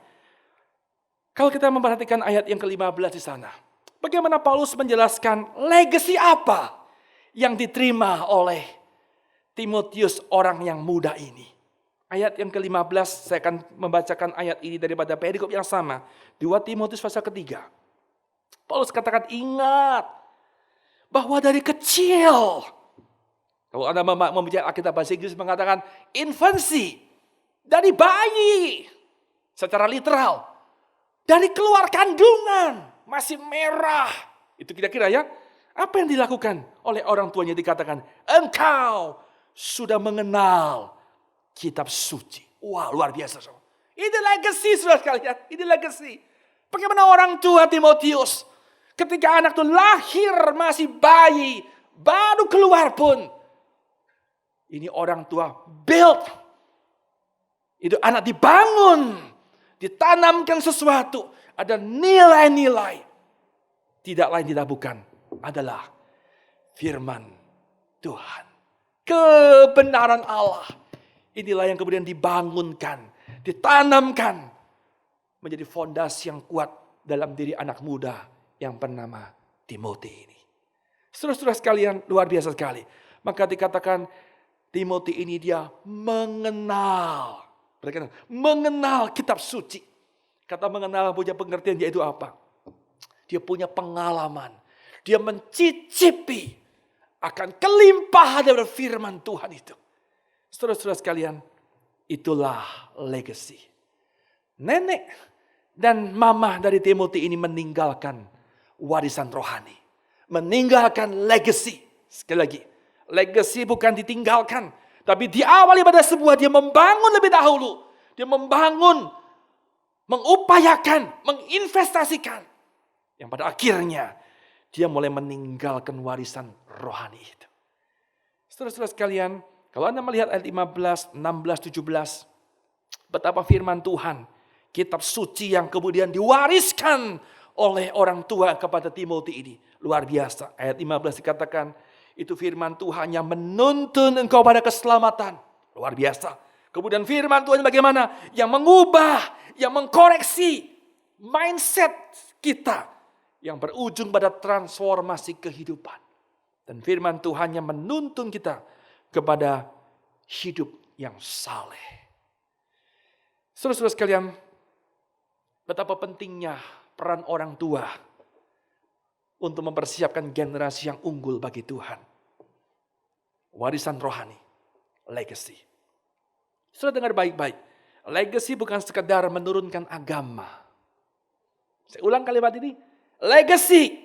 Kalau kita memperhatikan ayat yang ke-15 di sana. Bagaimana Paulus menjelaskan legacy apa yang diterima oleh Timotius orang yang muda ini. Ayat yang ke-15, saya akan membacakan ayat ini daripada perikop yang sama. 2 Timotius pasal ketiga. Paulus katakan, ingat bahwa dari kecil. Kalau Anda membaca Alkitab bahasa Inggris mengatakan infancy. Dari bayi. Secara literal. Dari keluar kandungan. Masih merah. Itu kira-kira ya. Apa yang dilakukan oleh orang tuanya dikatakan, engkau sudah mengenal kitab suci. Wah, luar biasa. Ini legacy, saudara sekalian. Ini legacy. Bagaimana orang tua Timotius, ketika anak itu lahir masih bayi, baru keluar pun. Ini orang tua build. Itu anak dibangun, ditanamkan sesuatu. Ada nilai-nilai. Tidak lain tidak bukan adalah firman Tuhan. Kebenaran Allah. Inilah yang kemudian dibangunkan, ditanamkan. Menjadi fondasi yang kuat dalam diri anak muda yang bernama Timothy ini. Saudara-saudara sekalian, luar biasa sekali. Maka dikatakan Timothy ini dia mengenal kitab suci. Kata mengenal punya pengertian yaitu apa? Dia punya pengalaman. Dia mencicipi akan kelimpahan dari firman Tuhan itu. Saudara-saudara sekalian, itulah legacy. Nenek dan mama dari Timothy ini meninggalkan warisan rohani. Meninggalkan legacy. Sekali lagi, legacy bukan ditinggalkan. Tapi diawali pada sebuah dia membangun lebih dahulu. Dia membangun, mengupayakan, menginvestasikan. Yang pada akhirnya dia mulai meninggalkan warisan rohani itu. Saudara-saudara sekalian, kalau Anda melihat ayat 15, 16, 17. Betapa firman Tuhan, kitab suci yang kemudian diwariskan oleh orang tua kepada Timothy ini. Luar biasa. Ayat 15 dikatakan, itu firman Tuhan yang menuntun engkau pada keselamatan. Luar biasa. Kemudian firman Tuhan bagaimana? Yang mengubah, yang mengkoreksi mindset kita. Yang berujung pada transformasi kehidupan. Dan firman Tuhan yang menuntun kita kepada hidup yang saleh. Saudara-saudara sekalian, betapa pentingnya peran orang tua untuk mempersiapkan generasi yang unggul bagi Tuhan. Warisan rohani, legacy. Saudara dengar baik-baik. Legacy bukan sekedar menurunkan agama. Saya ulang kalimat ini. Legacy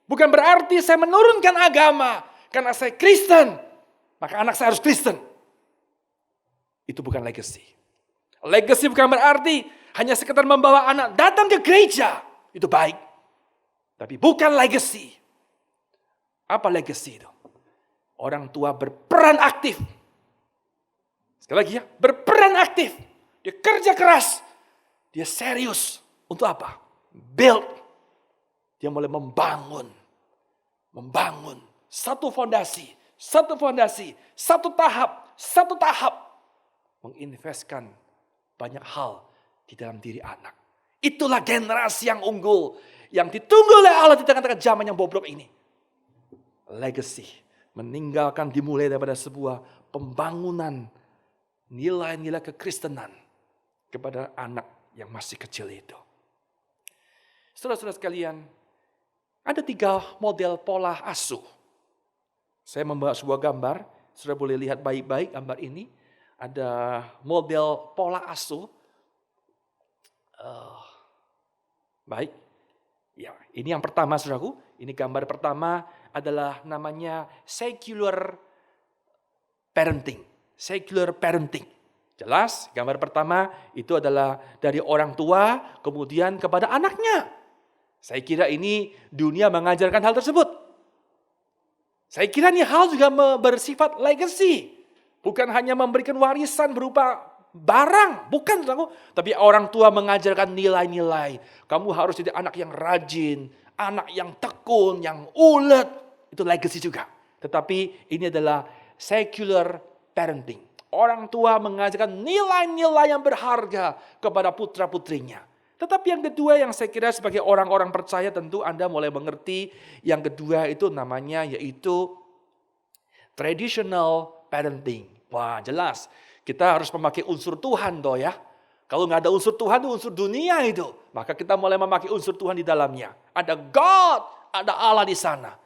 bukan berarti saya menurunkan agama karena saya Kristen, maka anak saya harus Kristen. Itu bukan legacy. Legacy bukan berarti hanya sekedar membawa anak datang ke gereja. Itu baik. Tapi bukan legacy. Apa legacy itu? Orang tua berperan aktif. Sekali lagi ya, berperan aktif. Dia kerja keras. Dia serius. Untuk apa? Build. Dia mulai membangun satu fondasi, satu tahap, menginvestkan banyak hal di dalam diri anak. Itulah generasi yang unggul, yang ditunggu oleh Allah di tengah-tengah zaman yang bobrok ini. Legacy, meninggalkan dimulai daripada sebuah pembangunan nilai-nilai kekristenan kepada anak yang masih kecil itu. Saudara-saudara sekalian, ada 3 model pola asuh. Saya membawa sebuah gambar, saudara boleh lihat baik-baik gambar ini. Ada model pola asuh. Baik, ya ini yang pertama saudaraku. Ini gambar pertama adalah namanya secular parenting. Secular parenting. Jelas, gambar pertama itu adalah dari orang tua kemudian kepada anaknya. Saya kira ini dunia mengajarkan hal tersebut. Saya kira ini hal juga bersifat legacy. Bukan hanya memberikan warisan berupa barang. Bukan, tapi orang tua mengajarkan nilai-nilai. Kamu harus jadi anak yang rajin, anak yang tekun, yang ulet. Itu legacy juga. Tetapi ini adalah secular parenting. Orang tua mengajarkan nilai-nilai yang berharga kepada putra-putrinya. Tetapi yang kedua yang saya kira sebagai orang-orang percaya tentu Anda mulai mengerti. Yang kedua itu namanya yaitu traditional parenting. Wah jelas, kita harus memakai unsur Tuhan toh ya. Kalau nggak ada unsur Tuhan itu unsur dunia itu. Maka kita mulai memakai unsur Tuhan di dalamnya. Ada God, ada Allah di sana.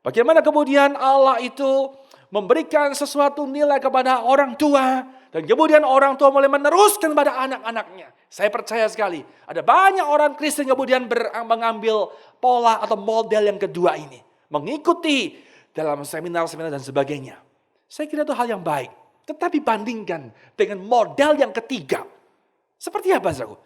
Bagaimana kemudian Allah itu memberikan sesuatu nilai kepada orang tua. Dan kemudian orang tua mulai meneruskan pada anak-anaknya. Saya percaya sekali. Ada banyak orang Kristen kemudian mengambil pola atau model yang kedua ini. Mengikuti dalam seminar-seminar dan sebagainya. Saya kira itu hal yang baik. Tetapi bandingkan dengan model yang ketiga. Seperti apa saudaraku?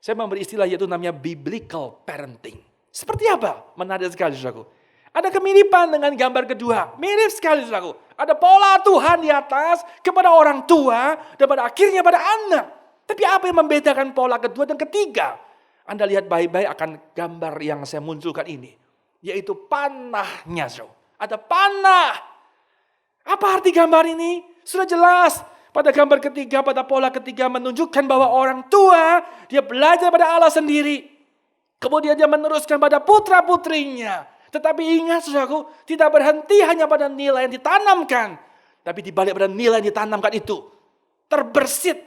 Saya memberi istilah yaitu namanya biblical parenting. Seperti apa? Menarik sekali saudaraku. Ada kemiripan dengan gambar kedua. Mirip sekali saudaraku. Ada pola Tuhan di atas kepada orang tua dan pada akhirnya pada anak. Tapi apa yang membedakan pola kedua dan ketiga? Anda lihat baik-baik akan gambar yang saya munculkan ini. Yaitu panahnya saudara. Ada panah. Apa arti gambar ini? Sudah jelas. Pada gambar ketiga, pada pola ketiga menunjukkan bahwa orang tua dia belajar pada Allah sendiri. Kemudian dia meneruskan pada putra-putrinya. Tetapi ingat saudaraku, tidak berhenti hanya pada nilai yang ditanamkan. Tapi dibalik pada nilai yang ditanamkan itu, terbersit.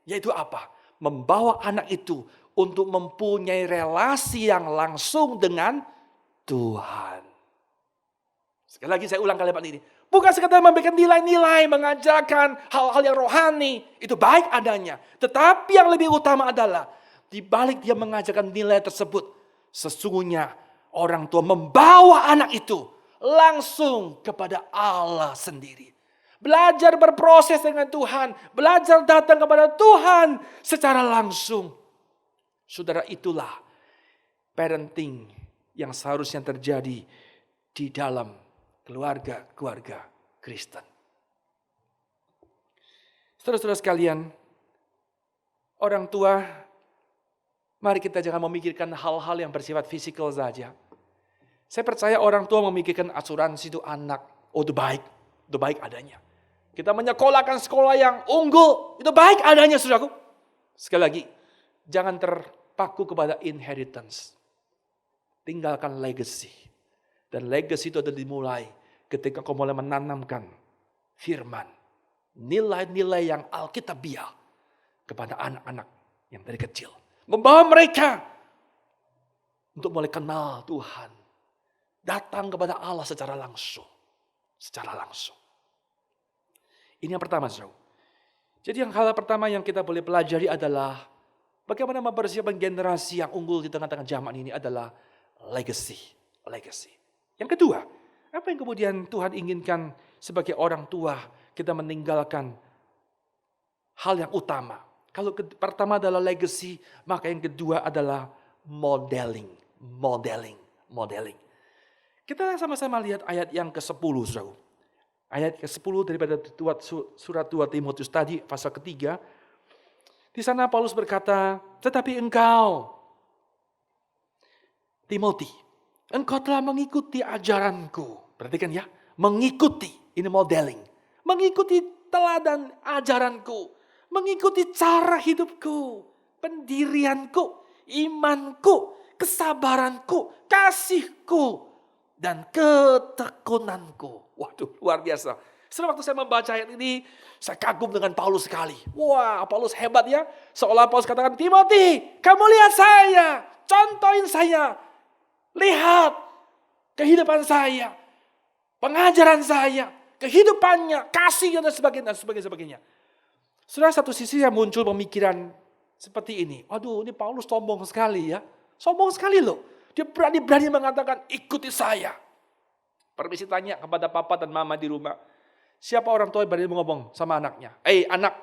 Yaitu apa? Membawa anak itu untuk mempunyai relasi yang langsung dengan Tuhan. Sekali lagi saya ulang kalimat ini. Bukan sekadar memberikan nilai-nilai, mengajarkan hal-hal yang rohani. Itu baik adanya. Tetapi yang lebih utama adalah, dibalik dia mengajarkan nilai tersebut, sesungguhnya orang tua membawa anak itu langsung kepada Allah sendiri. Belajar berproses dengan Tuhan. Belajar datang kepada Tuhan secara langsung. Saudara, itulah parenting yang seharusnya terjadi di dalam keluarga-keluarga Kristen. Saudara-saudara sekalian, orang tua, mari kita jangan memikirkan hal-hal yang bersifat fisikal saja. Saya percaya orang tua memikirkan asuransi itu anak. Oh itu baik adanya. Kita menyekolahkan sekolah yang unggul, itu baik adanya saudaraku. Sekali lagi, jangan terpaku kepada inheritance. Tinggalkan legacy. Dan legacy itu adalah dimulai ketika kau mulai menanamkan firman. Nilai-nilai yang alkitabiah kepada anak-anak yang dari kecil. Membawa mereka untuk mulai kenal Tuhan. Datang kepada Allah secara langsung. Secara langsung. Ini yang pertama, saudara. Jadi hal pertama yang kita boleh pelajari adalah bagaimana mempersiapkan generasi yang unggul di tengah-tengah zaman ini adalah legacy. Legacy. Yang kedua, apa yang kemudian Tuhan inginkan sebagai orang tua kita meninggalkan hal yang utama. Kalau pertama adalah legacy, maka yang kedua adalah modeling. Modeling. Kita sama-sama lihat ayat yang ke-10, saudara. Ayat ke-10 daripada surat 2 Timotius tadi, pasal ketiga. Di sana Paulus berkata, tetapi engkau, Timoti, engkau telah mengikuti ajaranku. Perhatikan ya, mengikuti, ini modeling. Mengikuti teladan ajaranku. mengikuti cara hidupku, pendirianku, imanku, kesabaranku, kasihku, dan ketekunanku. Waduh, luar biasa. Setelah waktu saya membaca ayat ini, saya kagum dengan Paulus sekali. Wah, Paulus hebat ya. Seolah Paulus katakan, Timothy, kamu lihat saya, contohin saya. Lihat kehidupan saya, pengajaran saya, kehidupannya, kasihnya, dan sebagainya. Saudara, satu sisi yang muncul pemikiran seperti ini. Aduh, ini Paulus sombong sekali ya. Sombong sekali loh. Dia berani-berani mengatakan, ikuti saya. Permisi tanya kepada papa dan mama di rumah. Siapa orang tua yang berani ngomong sama anaknya? Anak,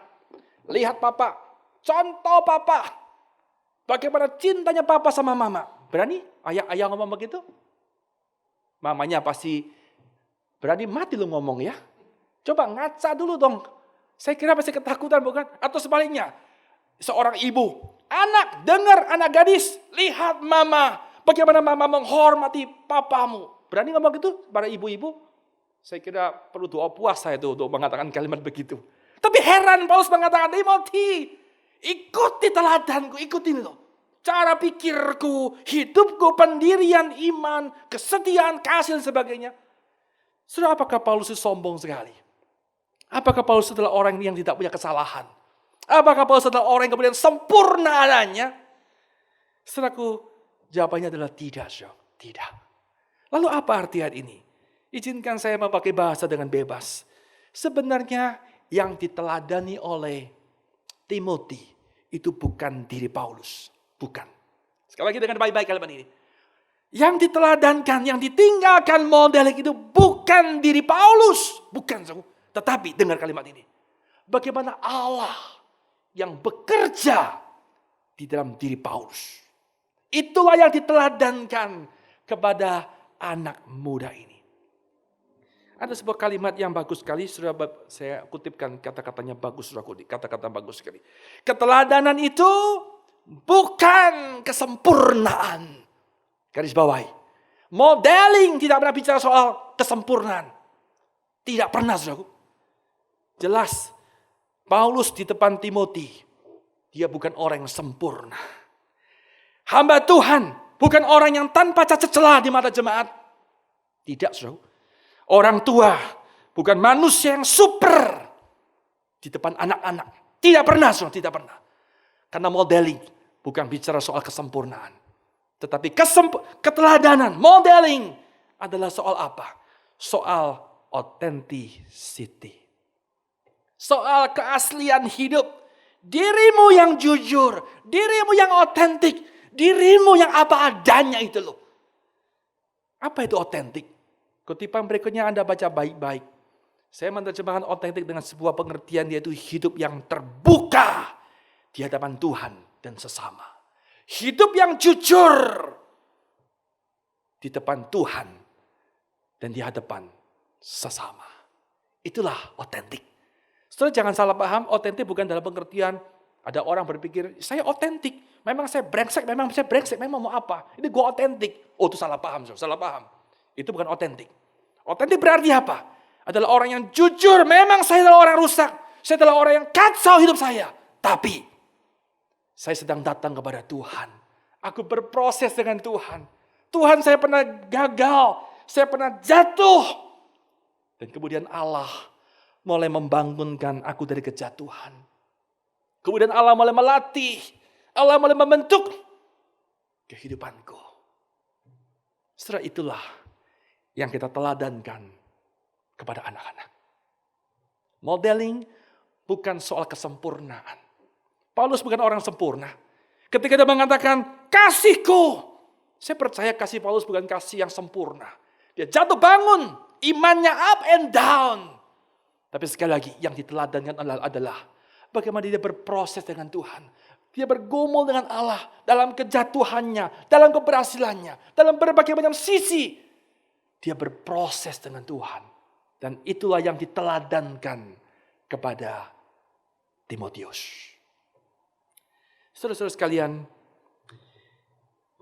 lihat papa. Contoh papa. Bagaimana cintanya papa sama mama. Berani? Ayah ngomong begitu? Mamanya pasti berani mati lu ngomong ya. Coba ngaca dulu dong. Saya kira pasti ketakutan bukan? Atau sebaliknya. Seorang ibu. Anak, dengar anak gadis. Lihat mama. Bagaimana mama menghormati papamu. Berani ngomong gitu para ibu-ibu? Saya kira perlu doa puasa itu untuk mengatakan kalimat begitu. Tapi heran Paulus mengatakan, Timothy, ikuti teladanku, ikuti itu. Cara pikirku, hidupku, pendirian, iman, kesetiaan, kasih, dan sebagainya. Saudara, apakah Paulus itu sombong sekali? Apakah Paulus adalah orang yang tidak punya kesalahan? Apakah Paulus adalah orang yang kemudian sempurna adanya? Saudaraku, jawabannya adalah tidak. Tidak. Lalu apa arti ayat ini? Izinkan saya memakai bahasa dengan bebas. Sebenarnya yang diteladani oleh Timothy itu bukan diri Paulus. Bukan. Sekali lagi dengan baik-baik kalimat ini. Yang diteladankan, yang ditinggalkan model itu bukan diri Paulus. Bukan. Tetapi dengar kalimat ini. Bagaimana Allah yang bekerja di dalam diri Paulus. Itulah yang diteladankan kepada anak muda ini. Ada sebuah kalimat yang bagus sekali. Sudah saya kutipkan kata-katanya bagus. Kata-kata bagus sekali. Keteladanan itu bukan kesempurnaan. Garis bawahi. Modeling tidak pernah bicara soal kesempurnaan. Tidak pernah, saudaraku. Jelas, Paulus di depan Timothy, dia bukan orang yang sempurna. Hamba Tuhan, bukan orang yang tanpa cacat celah di mata jemaat. Tidak, saudara. Orang tua, bukan manusia yang super di depan anak-anak. Tidak pernah, saudara, tidak pernah. Karena modeling bukan bicara soal kesempurnaan. Tetapi keteladanan, modeling adalah soal apa? Soal authenticity. Soal keaslian hidup. Dirimu yang jujur. Dirimu yang otentik. Dirimu yang apa adanya itu loh. Apa itu otentik? Kutipan berikutnya Anda baca baik-baik. Saya menerjemahkan otentik dengan sebuah pengertian yaitu hidup yang terbuka di hadapan Tuhan dan sesama. Hidup yang jujur di depan Tuhan dan di hadapan sesama. Itulah otentik. Saudara jangan salah paham, otentik bukan dalam pengertian ada orang berpikir, saya otentik. Memang saya brengsek, memang mau apa? Ini gue otentik. Oh itu salah paham, salah paham. Itu bukan otentik. Otentik berarti apa? Adalah orang yang jujur, memang saya adalah orang rusak. Saya adalah orang yang kacau hidup saya. Tapi, saya sedang datang kepada Tuhan. Aku berproses dengan Tuhan. Tuhan saya pernah gagal, saya pernah jatuh. Dan kemudian Allah mulai membangunkan aku dari kejatuhan. Kemudian Allah mulai melatih. Allah mulai membentuk kehidupanku. Setelah itulah yang kita teladankan kepada anak-anak. Modeling bukan soal kesempurnaan. Paulus bukan orang sempurna. Ketika dia mengatakan kasihku. Saya percaya kasih Paulus bukan kasih yang sempurna. Dia jatuh bangun. Imannya up and down. Tapi sekali lagi yang diteladankan adalah bagaimana dia berproses dengan Tuhan. Dia bergumul dengan Allah dalam kejatuhannya, dalam keberhasilannya, dalam berbagai macam sisi. Dia berproses dengan Tuhan. Dan itulah yang diteladankan kepada Timotius. Saudara-saudara sekalian,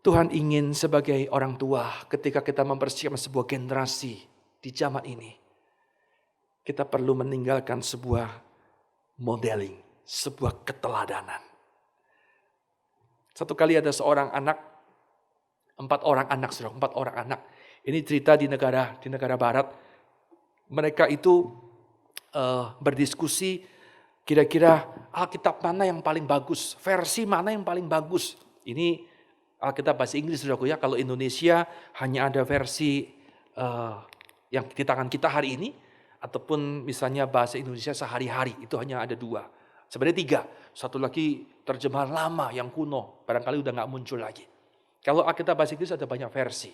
Tuhan ingin sebagai orang tua ketika kita mempersiapkan sebuah generasi di zaman ini. Kita perlu meninggalkan sebuah modeling. sebuah keteladanan. Satu kali ada seorang anak, 4 orang anak, saudara, 4 orang anak. Ini cerita di negara barat. Mereka itu berdiskusi kira-kira Alkitab mana yang paling bagus, versi mana yang paling bagus. Ini Alkitab bahasa Inggris, saudaraku ya. Kalau Indonesia hanya ada versi yang di tangan kita hari ini, ataupun misalnya bahasa Indonesia sehari-hari, itu hanya ada 2. Sebenarnya 3, satu lagi terjemahan lama yang kuno, barangkali udah gak muncul lagi. Kalau Alkitab bahasa Inggris ada banyak versi,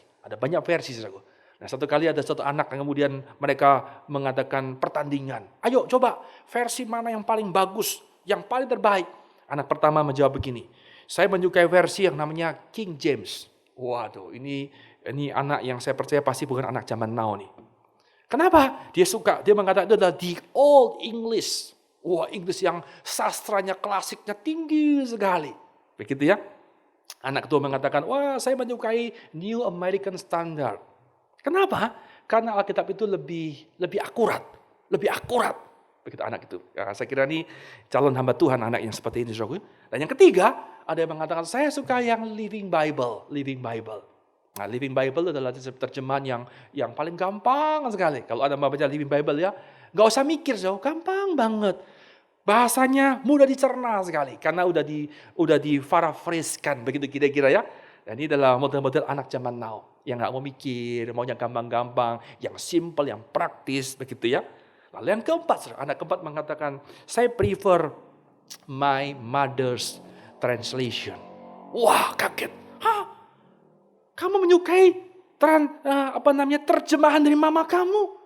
saudaraku. Nah, satu kali ada satu anak yang kemudian mereka mengadakan pertandingan. Ayo coba versi mana yang paling bagus, yang paling terbaik. Anak pertama menjawab begini, saya menyukai versi yang namanya King James. Waduh, ini anak yang saya percaya pasti bukan anak zaman now nih. Kenapa? Dia mengatakan itu adalah the Old English. Wah, Inggris yang sastranya, klasiknya tinggi sekali. Begitu ya. Anak kedua mengatakan, wah saya menyukai New American Standard. Kenapa? Karena Alkitab itu lebih akurat. Begitu anak itu. Ya, saya kira ini calon hamba Tuhan anak yang seperti ini. Dan yang ketiga, ada yang mengatakan, saya suka yang Living Bible. Nah, Living Bible adalah terjemahan yang paling gampang sekali. Kalau ada baca Living Bible ya, gak usah mikir, gampang banget. Bahasanya mudah dicerna sekali karena udah diparafraskan begitu kira-kira ya. Dan ini adalah model-model anak zaman now yang nggak mau mikir, maunya gampang-gampang, yang simple, yang praktis begitu ya. Lalu yang keempat, anak keempat mengatakan, saya prefer my mother's translation. Wah, kaget. Hah? Kamu menyukai terjemahan dari mama kamu?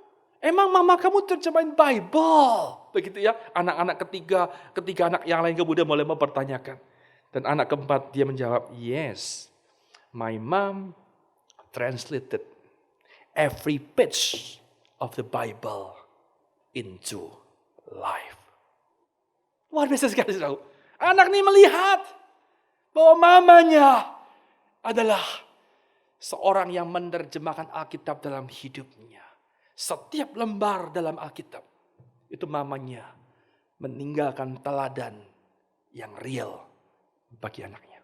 Emang mama kamu terjemahin Bible? Begitu ya. Anak-anak ketiga anak yang lain kemudian mulai mempertanyakan. Dan anak keempat dia menjawab, yes, my mom translated every page of the Bible into life. Luar biasa sekali, saudara. Anak ini melihat bahwa mamanya adalah seorang yang menerjemahkan Alkitab dalam hidupnya. Setiap lembar dalam Alkitab, itu mamanya meninggalkan teladan yang real bagi anaknya.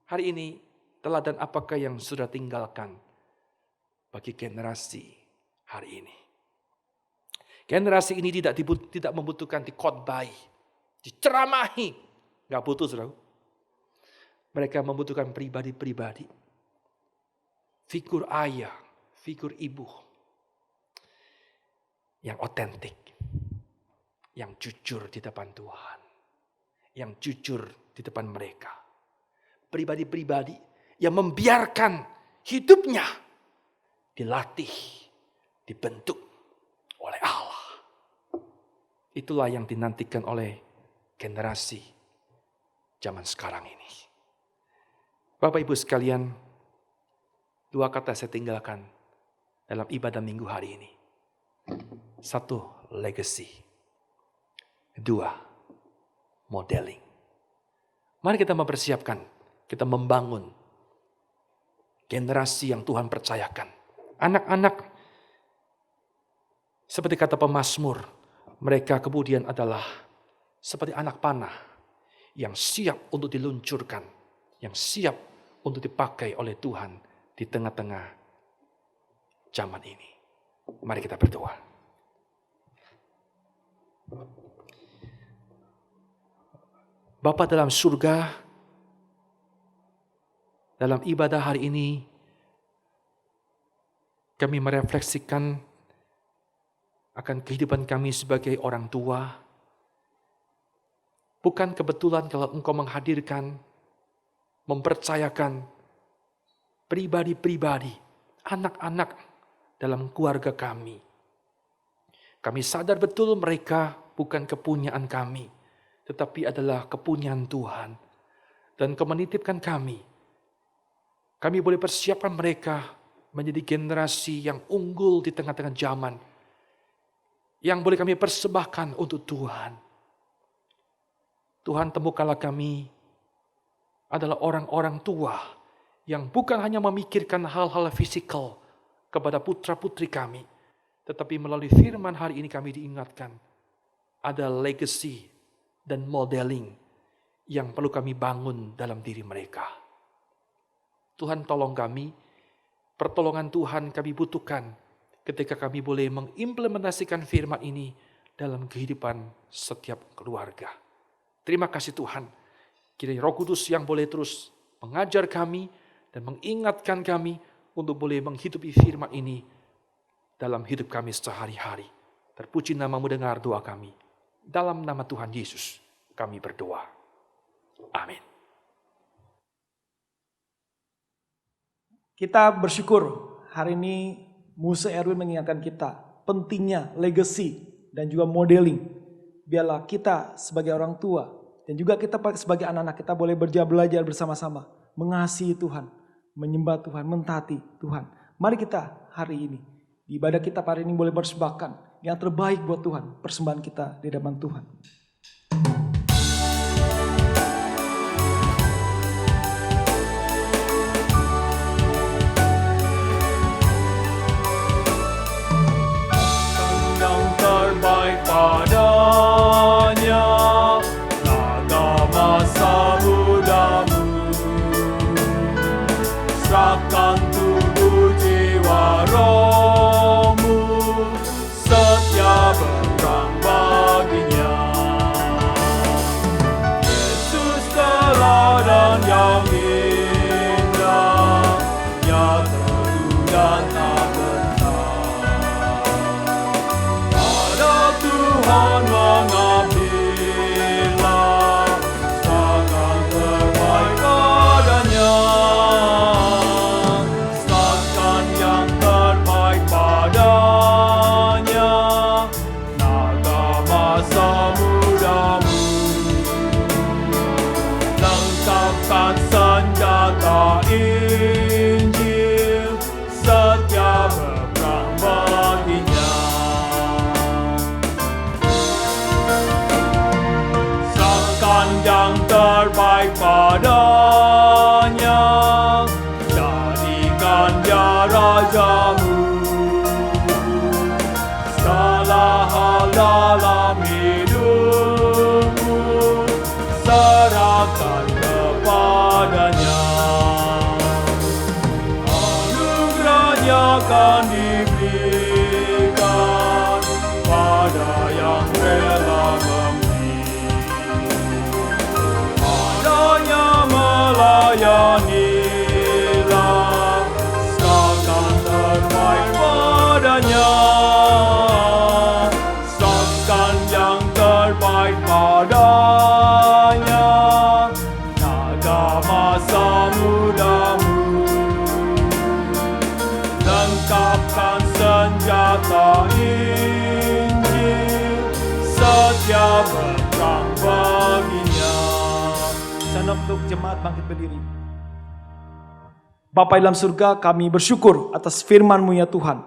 Hari ini, teladan apakah yang sudah tinggalkan bagi generasi hari ini? Generasi ini tidak membutuhkan dikhotbahi, diceramahi. Gak butuh, saudara. Mereka membutuhkan pribadi-pribadi. Figur ayah, figur ibu. Yang otentik. Yang jujur di depan Tuhan. Yang jujur di depan mereka. Pribadi-pribadi yang membiarkan hidupnya dilatih, dibentuk oleh Allah. Itulah yang dinantikan oleh generasi zaman sekarang ini. Bapak Ibu sekalian, 2 kata saya tinggalkan dalam ibadah minggu hari ini. 1, legacy. 2, modeling. Mari kita mempersiapkan, kita membangun generasi yang Tuhan percayakan. Anak-anak, seperti kata pemazmur, mereka kemudian adalah seperti anak panah yang siap untuk diluncurkan, yang siap untuk dipakai oleh Tuhan di tengah-tengah zaman ini. Mari kita berdoa. Bapa dalam surga, dalam ibadah hari ini, kami merefleksikan akan kehidupan kami sebagai orang tua. Bukan kebetulan kalau Engkau menghadirkan, mempercayakan pribadi-pribadi, anak-anak dalam keluarga kami. Kami sadar betul mereka bukan kepunyaan kami, tetapi adalah kepunyaan Tuhan. Dan Kau menitipkan kami. Kami boleh persiapkan mereka menjadi generasi yang unggul di tengah-tengah zaman. Yang boleh kami persembahkan untuk Tuhan. Tuhan, temukanlah kami adalah orang-orang tua yang bukan hanya memikirkan hal-hal fisikal kepada putra-putri kami, tetapi melalui firman hari ini kami diingatkan ada legacy dan modeling yang perlu kami bangun dalam diri mereka. Tuhan tolong kami, pertolongan Tuhan kami butuhkan ketika kami boleh mengimplementasikan firman ini dalam kehidupan setiap keluarga. Terima kasih Tuhan, kiranya Roh Kudus yang boleh terus mengajar kami dan mengingatkan kami untuk boleh menghidupi firman ini dalam hidup kami sehari-hari. Terpuji namamu, dengar doa kami. Dalam nama Tuhan Yesus kami berdoa. Amin. Kita bersyukur hari ini Muse Erwin mengingatkan kita pentingnya legacy dan juga modeling. Biarlah kita sebagai orang tua dan juga kita sebagai anak-anak kita boleh belajar bersama-sama. Mengasihi Tuhan, menyembah Tuhan, mentaati Tuhan. Mari kita hari ini, di ibadah kita hari ini boleh persembahkan yang terbaik buat Tuhan. Persembahan kita di hadapan Tuhan. Yang terbaik padanya, naga masa mudamu. Serahkan tubuh jiwa rohmu, setia berperang baginya. Yesus teladan yang indah, ya teduh dan tak bentar. Pada Tuhan mengabdilah, serahkan terbaik padanya. Serahkan yang terbaik padanya, naga masa mudamu. Lengkapkan senjata Injil, setia berperang baginya. Serahkan yang terbaik padanya, jadikan dia rajamu. Segala hal dalam hidupmu, serahkan kepadanya. Anugerahnya akan diberikan pada yang rela memberi. Padanya melayanilah, serahkan terbaik padanya. Serahkan yang terbaik padanya, naga masa mudamu. Lengkapkan senjata Injil, setia berperang baginya. Sana untuk jemaat bangkit berdiri. Bapa dalam surga, kami bersyukur atas firman-Mu ya Tuhan.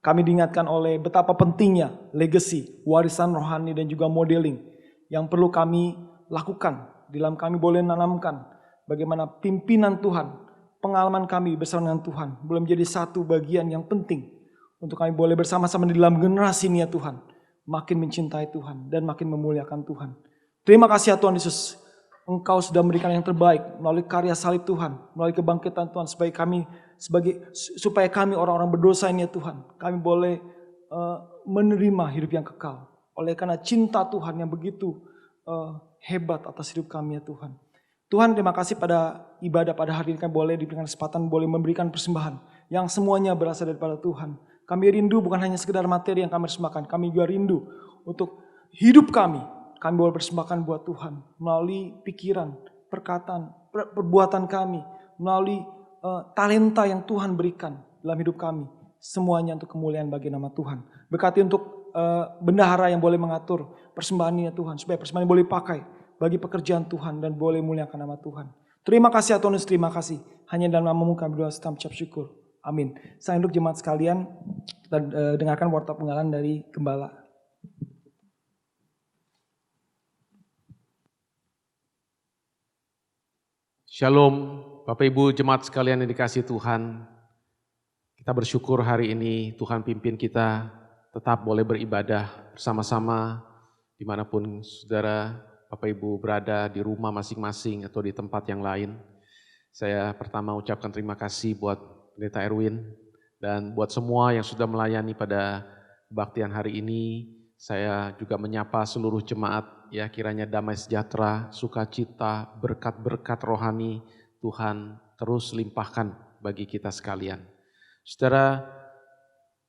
Kami diingatkan oleh betapa pentingnya legacy, warisan rohani dan juga modeling yang perlu kami lakukan. Dalam kami boleh menanamkan bagaimana pimpinan Tuhan, pengalaman kami bersama dengan Tuhan boleh menjadi satu bagian yang penting untuk kami boleh bersama-sama di dalam generasi ini ya Tuhan, makin mencintai Tuhan dan makin memuliakan Tuhan. Terima kasih ya Tuhan Yesus, Engkau sudah memberikan yang terbaik melalui karya salib Tuhan, melalui kebangkitan Tuhan supaya kami orang-orang berdosa ini ya Tuhan, kami boleh menerima hidup yang kekal. Oleh karena cinta Tuhan yang begitu hebat atas hidup kami ya Tuhan. Tuhan, terima kasih pada ibadah pada hari ini kami boleh diberikan kesempatan boleh memberikan persembahan yang semuanya berasal daripada Tuhan. Kami rindu bukan hanya sekedar materi yang kami persembahkan, kami juga rindu untuk hidup kami. Kami boleh persembahkan buat Tuhan melalui pikiran, perkataan, perbuatan kami, melalui talenta yang Tuhan berikan dalam hidup kami. Semuanya untuk kemuliaan bagi nama Tuhan. Berkati untuk bendahara yang boleh mengatur persembahan ini ya Tuhan, supaya persembahan ini boleh dipakai bagi pekerjaan Tuhan dan boleh muliakan nama Tuhan. Terima kasih ya Tuhan, terima kasih. Hanya dalam nama-Mu kami berdoa serta mengucap syukur. Amin. Saya untuk jemaat sekalian, kita dengarkan warta penggalan dari Gembala. Shalom, Bapak Ibu jemaat sekalian yang dikasihi Tuhan. Kita bersyukur hari ini Tuhan pimpin kita tetap boleh beribadah bersama-sama dimanapun saudara, Bapak Ibu berada di rumah masing-masing atau di tempat yang lain. Saya pertama ucapkan terima kasih buat Pendeta Erwin dan buat semua yang sudah melayani pada kebaktian hari ini. Saya juga menyapa seluruh jemaat, ya kiranya damai sejahtera, sukacita, berkat-berkat rohani Tuhan terus limpahkan bagi kita sekalian. Saudara,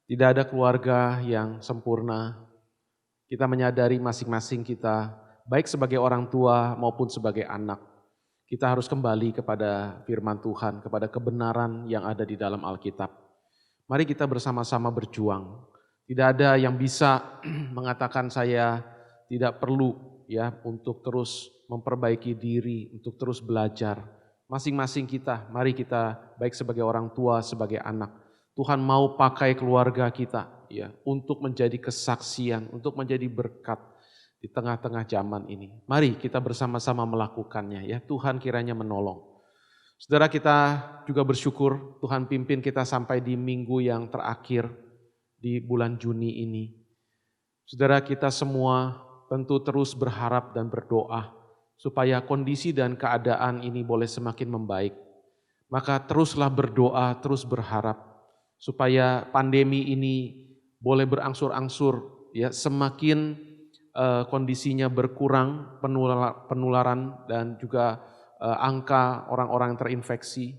tidak ada keluarga yang sempurna. Kita menyadari masing-masing kita, baik sebagai orang tua maupun sebagai anak, kita harus kembali kepada firman Tuhan, kepada kebenaran yang ada di dalam Alkitab. Mari kita bersama-sama berjuang. Tidak ada yang bisa mengatakan saya tidak perlu ya untuk terus memperbaiki diri, untuk terus belajar. Masing-masing kita, mari kita baik sebagai orang tua, sebagai anak. Tuhan mau pakai keluarga kita ya untuk menjadi kesaksian, untuk menjadi berkat di tengah-tengah zaman ini. Mari kita bersama-sama melakukannya ya. Tuhan kiranya menolong. Saudara, kita juga bersyukur Tuhan pimpin kita sampai di minggu yang terakhir di bulan Juni ini. Saudara, kita semua tentu terus berharap dan berdoa supaya kondisi dan keadaan ini boleh semakin membaik. Maka teruslah berdoa, terus berharap supaya pandemi ini boleh berangsur-angsur ya, semakin kondisinya berkurang, penularan dan juga angka orang-orang yang terinfeksi.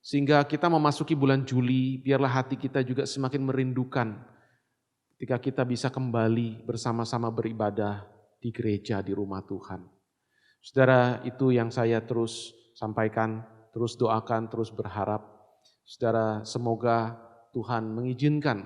Sehingga kita memasuki bulan Juli, biarlah hati kita juga semakin merindukan ketika kita bisa kembali bersama-sama beribadah di gereja, di rumah Tuhan. Saudara, itu yang saya terus sampaikan, terus doakan, terus berharap. Saudara, semoga Tuhan mengizinkan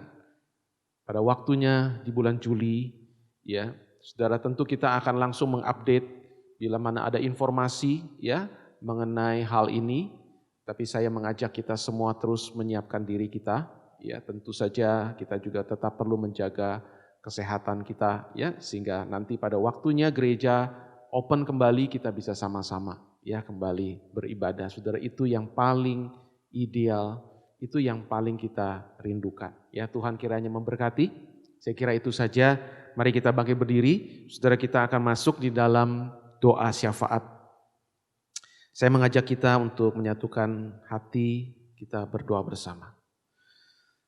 pada waktunya di bulan Juli, ya, saudara, tentu kita akan langsung mengupdate bila mana ada informasi ya mengenai hal ini. Tapi saya mengajak kita semua terus menyiapkan diri kita. Ya, tentu saja kita juga tetap perlu menjaga kesehatan kita ya, sehingga nanti pada waktunya gereja open kembali kita bisa sama-sama ya kembali beribadah. Saudara, itu yang paling ideal, itu yang paling kita rindukan. Ya, Tuhan kiranya memberkati. Saya kira itu saja. Mari kita bangkit berdiri, saudara, kita akan masuk di dalam doa syafaat. Saya mengajak kita untuk menyatukan hati, kita berdoa bersama.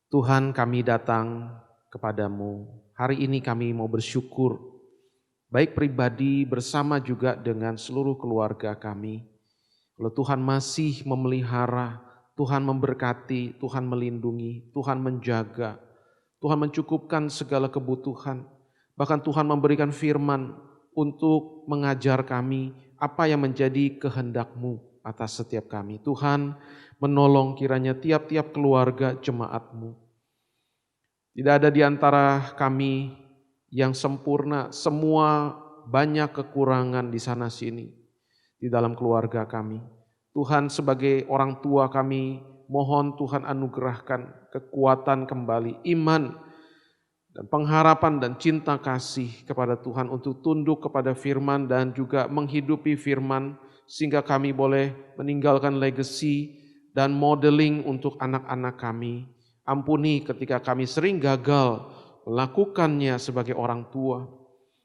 Tuhan, kami datang kepadamu, hari ini kami mau bersyukur, baik pribadi bersama juga dengan seluruh keluarga kami. Kalau Tuhan masih memelihara, Tuhan memberkati, Tuhan melindungi, Tuhan menjaga, Tuhan mencukupkan segala kebutuhan. Bahkan Tuhan memberikan firman untuk mengajar kami apa yang menjadi kehendak-Mu atas setiap kami. Tuhan menolong kiranya tiap-tiap keluarga jemaat-Mu. Tidak ada di antara kami yang sempurna, semua banyak kekurangan di sana sini di dalam keluarga kami. Tuhan, sebagai orang tua kami mohon Tuhan anugerahkan kekuatan kembali, iman dan pengharapan dan cinta kasih kepada Tuhan untuk tunduk kepada firman dan juga menghidupi firman sehingga kami boleh meninggalkan legacy dan modeling untuk anak-anak kami. Ampuni ketika kami sering gagal melakukannya sebagai orang tua.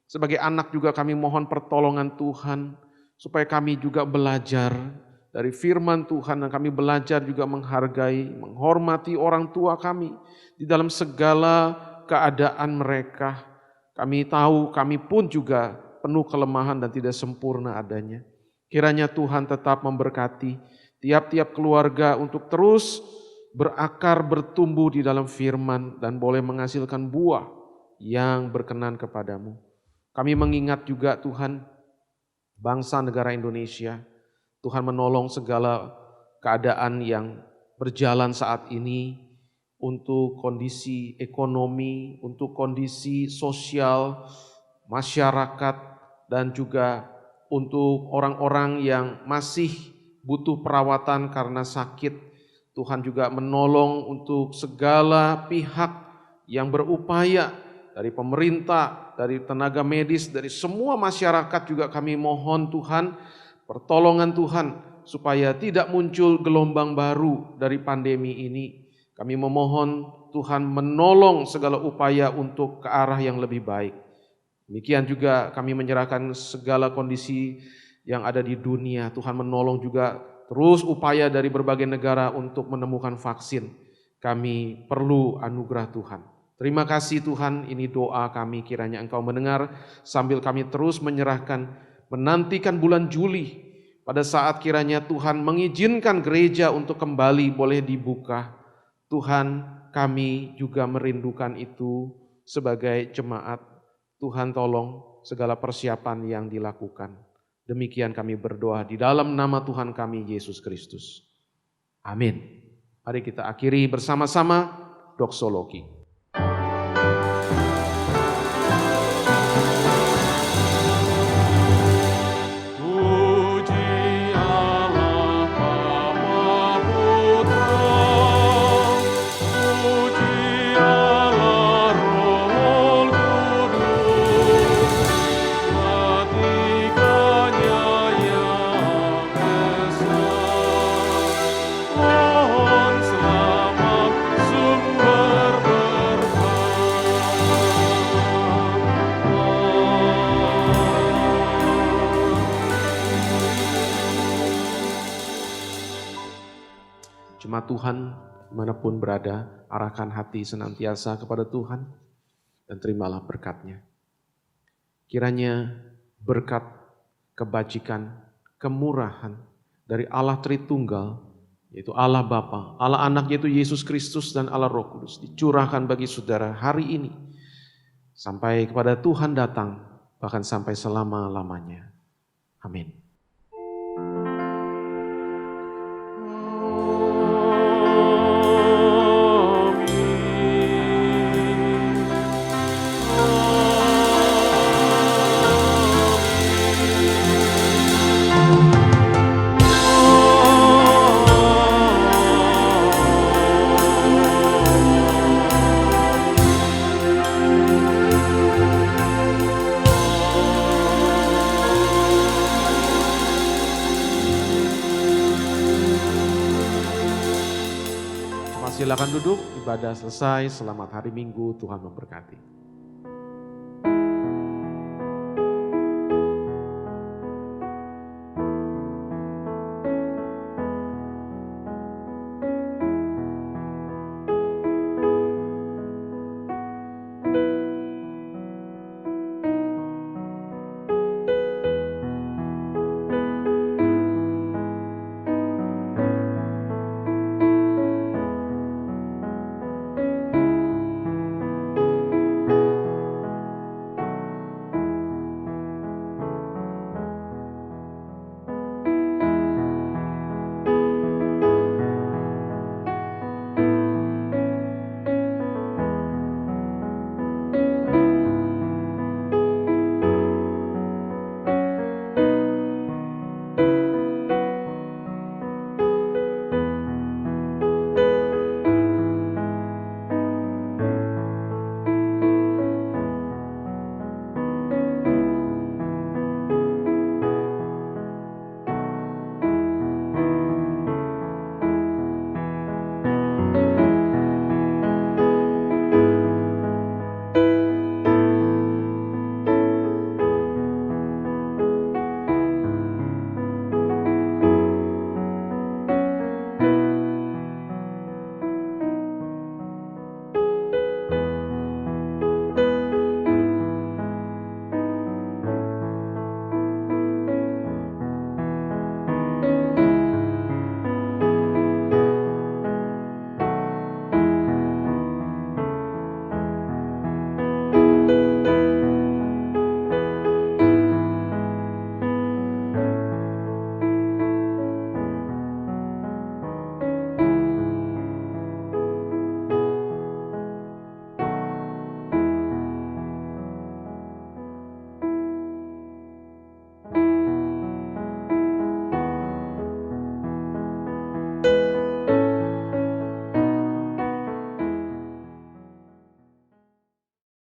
Sebagai anak juga kami mohon pertolongan Tuhan supaya kami juga belajar dari firman Tuhan dan kami belajar juga menghargai, menghormati orang tua kami di dalam segala keadaan mereka. Kami tahu kami pun juga penuh kelemahan dan tidak sempurna adanya. Kiranya Tuhan tetap memberkati tiap-tiap keluarga untuk terus berakar, bertumbuh di dalam firman dan boleh menghasilkan buah yang berkenan kepadamu. Kami mengingat juga Tuhan bangsa negara Indonesia. Tuhan menolong segala keadaan yang berjalan saat ini, untuk kondisi ekonomi, untuk kondisi sosial, masyarakat, dan juga untuk orang-orang yang masih butuh perawatan karena sakit. Tuhan juga menolong untuk segala pihak yang berupaya, dari pemerintah, dari tenaga medis, dari semua masyarakat juga kami mohon Tuhan, pertolongan Tuhan, supaya tidak muncul gelombang baru dari pandemi ini. Kami memohon Tuhan menolong segala upaya untuk ke arah yang lebih baik. Demikian juga kami menyerahkan segala kondisi yang ada di dunia. Tuhan menolong juga terus upaya dari berbagai negara untuk menemukan vaksin. Kami perlu anugerah Tuhan. Terima kasih Tuhan, ini doa kami kiranya Engkau mendengar sambil kami terus menyerahkan, menantikan bulan Juli. Pada saat kiranya Tuhan mengizinkan gereja untuk kembali boleh dibuka. Tuhan, kami juga merindukan itu sebagai jemaat. Tuhan tolong segala persiapan yang dilakukan. Demikian kami berdoa di dalam nama Tuhan kami Yesus Kristus. Amin. Mari kita akhiri bersama-sama doksologi. Jemaat Tuhan, dimanapun berada, arahkan hati senantiasa kepada Tuhan dan terimalah berkat-Nya. Kiranya berkat, kebajikan, kemurahan dari Allah Tritunggal, yaitu Allah Bapa, Allah Anak yaitu Yesus Kristus dan Allah Roh Kudus dicurahkan bagi saudara hari ini sampai kepada Tuhan datang, bahkan sampai selama-lamanya. Amin. Silakan duduk, ibadah selesai, selamat hari Minggu, Tuhan memberkati.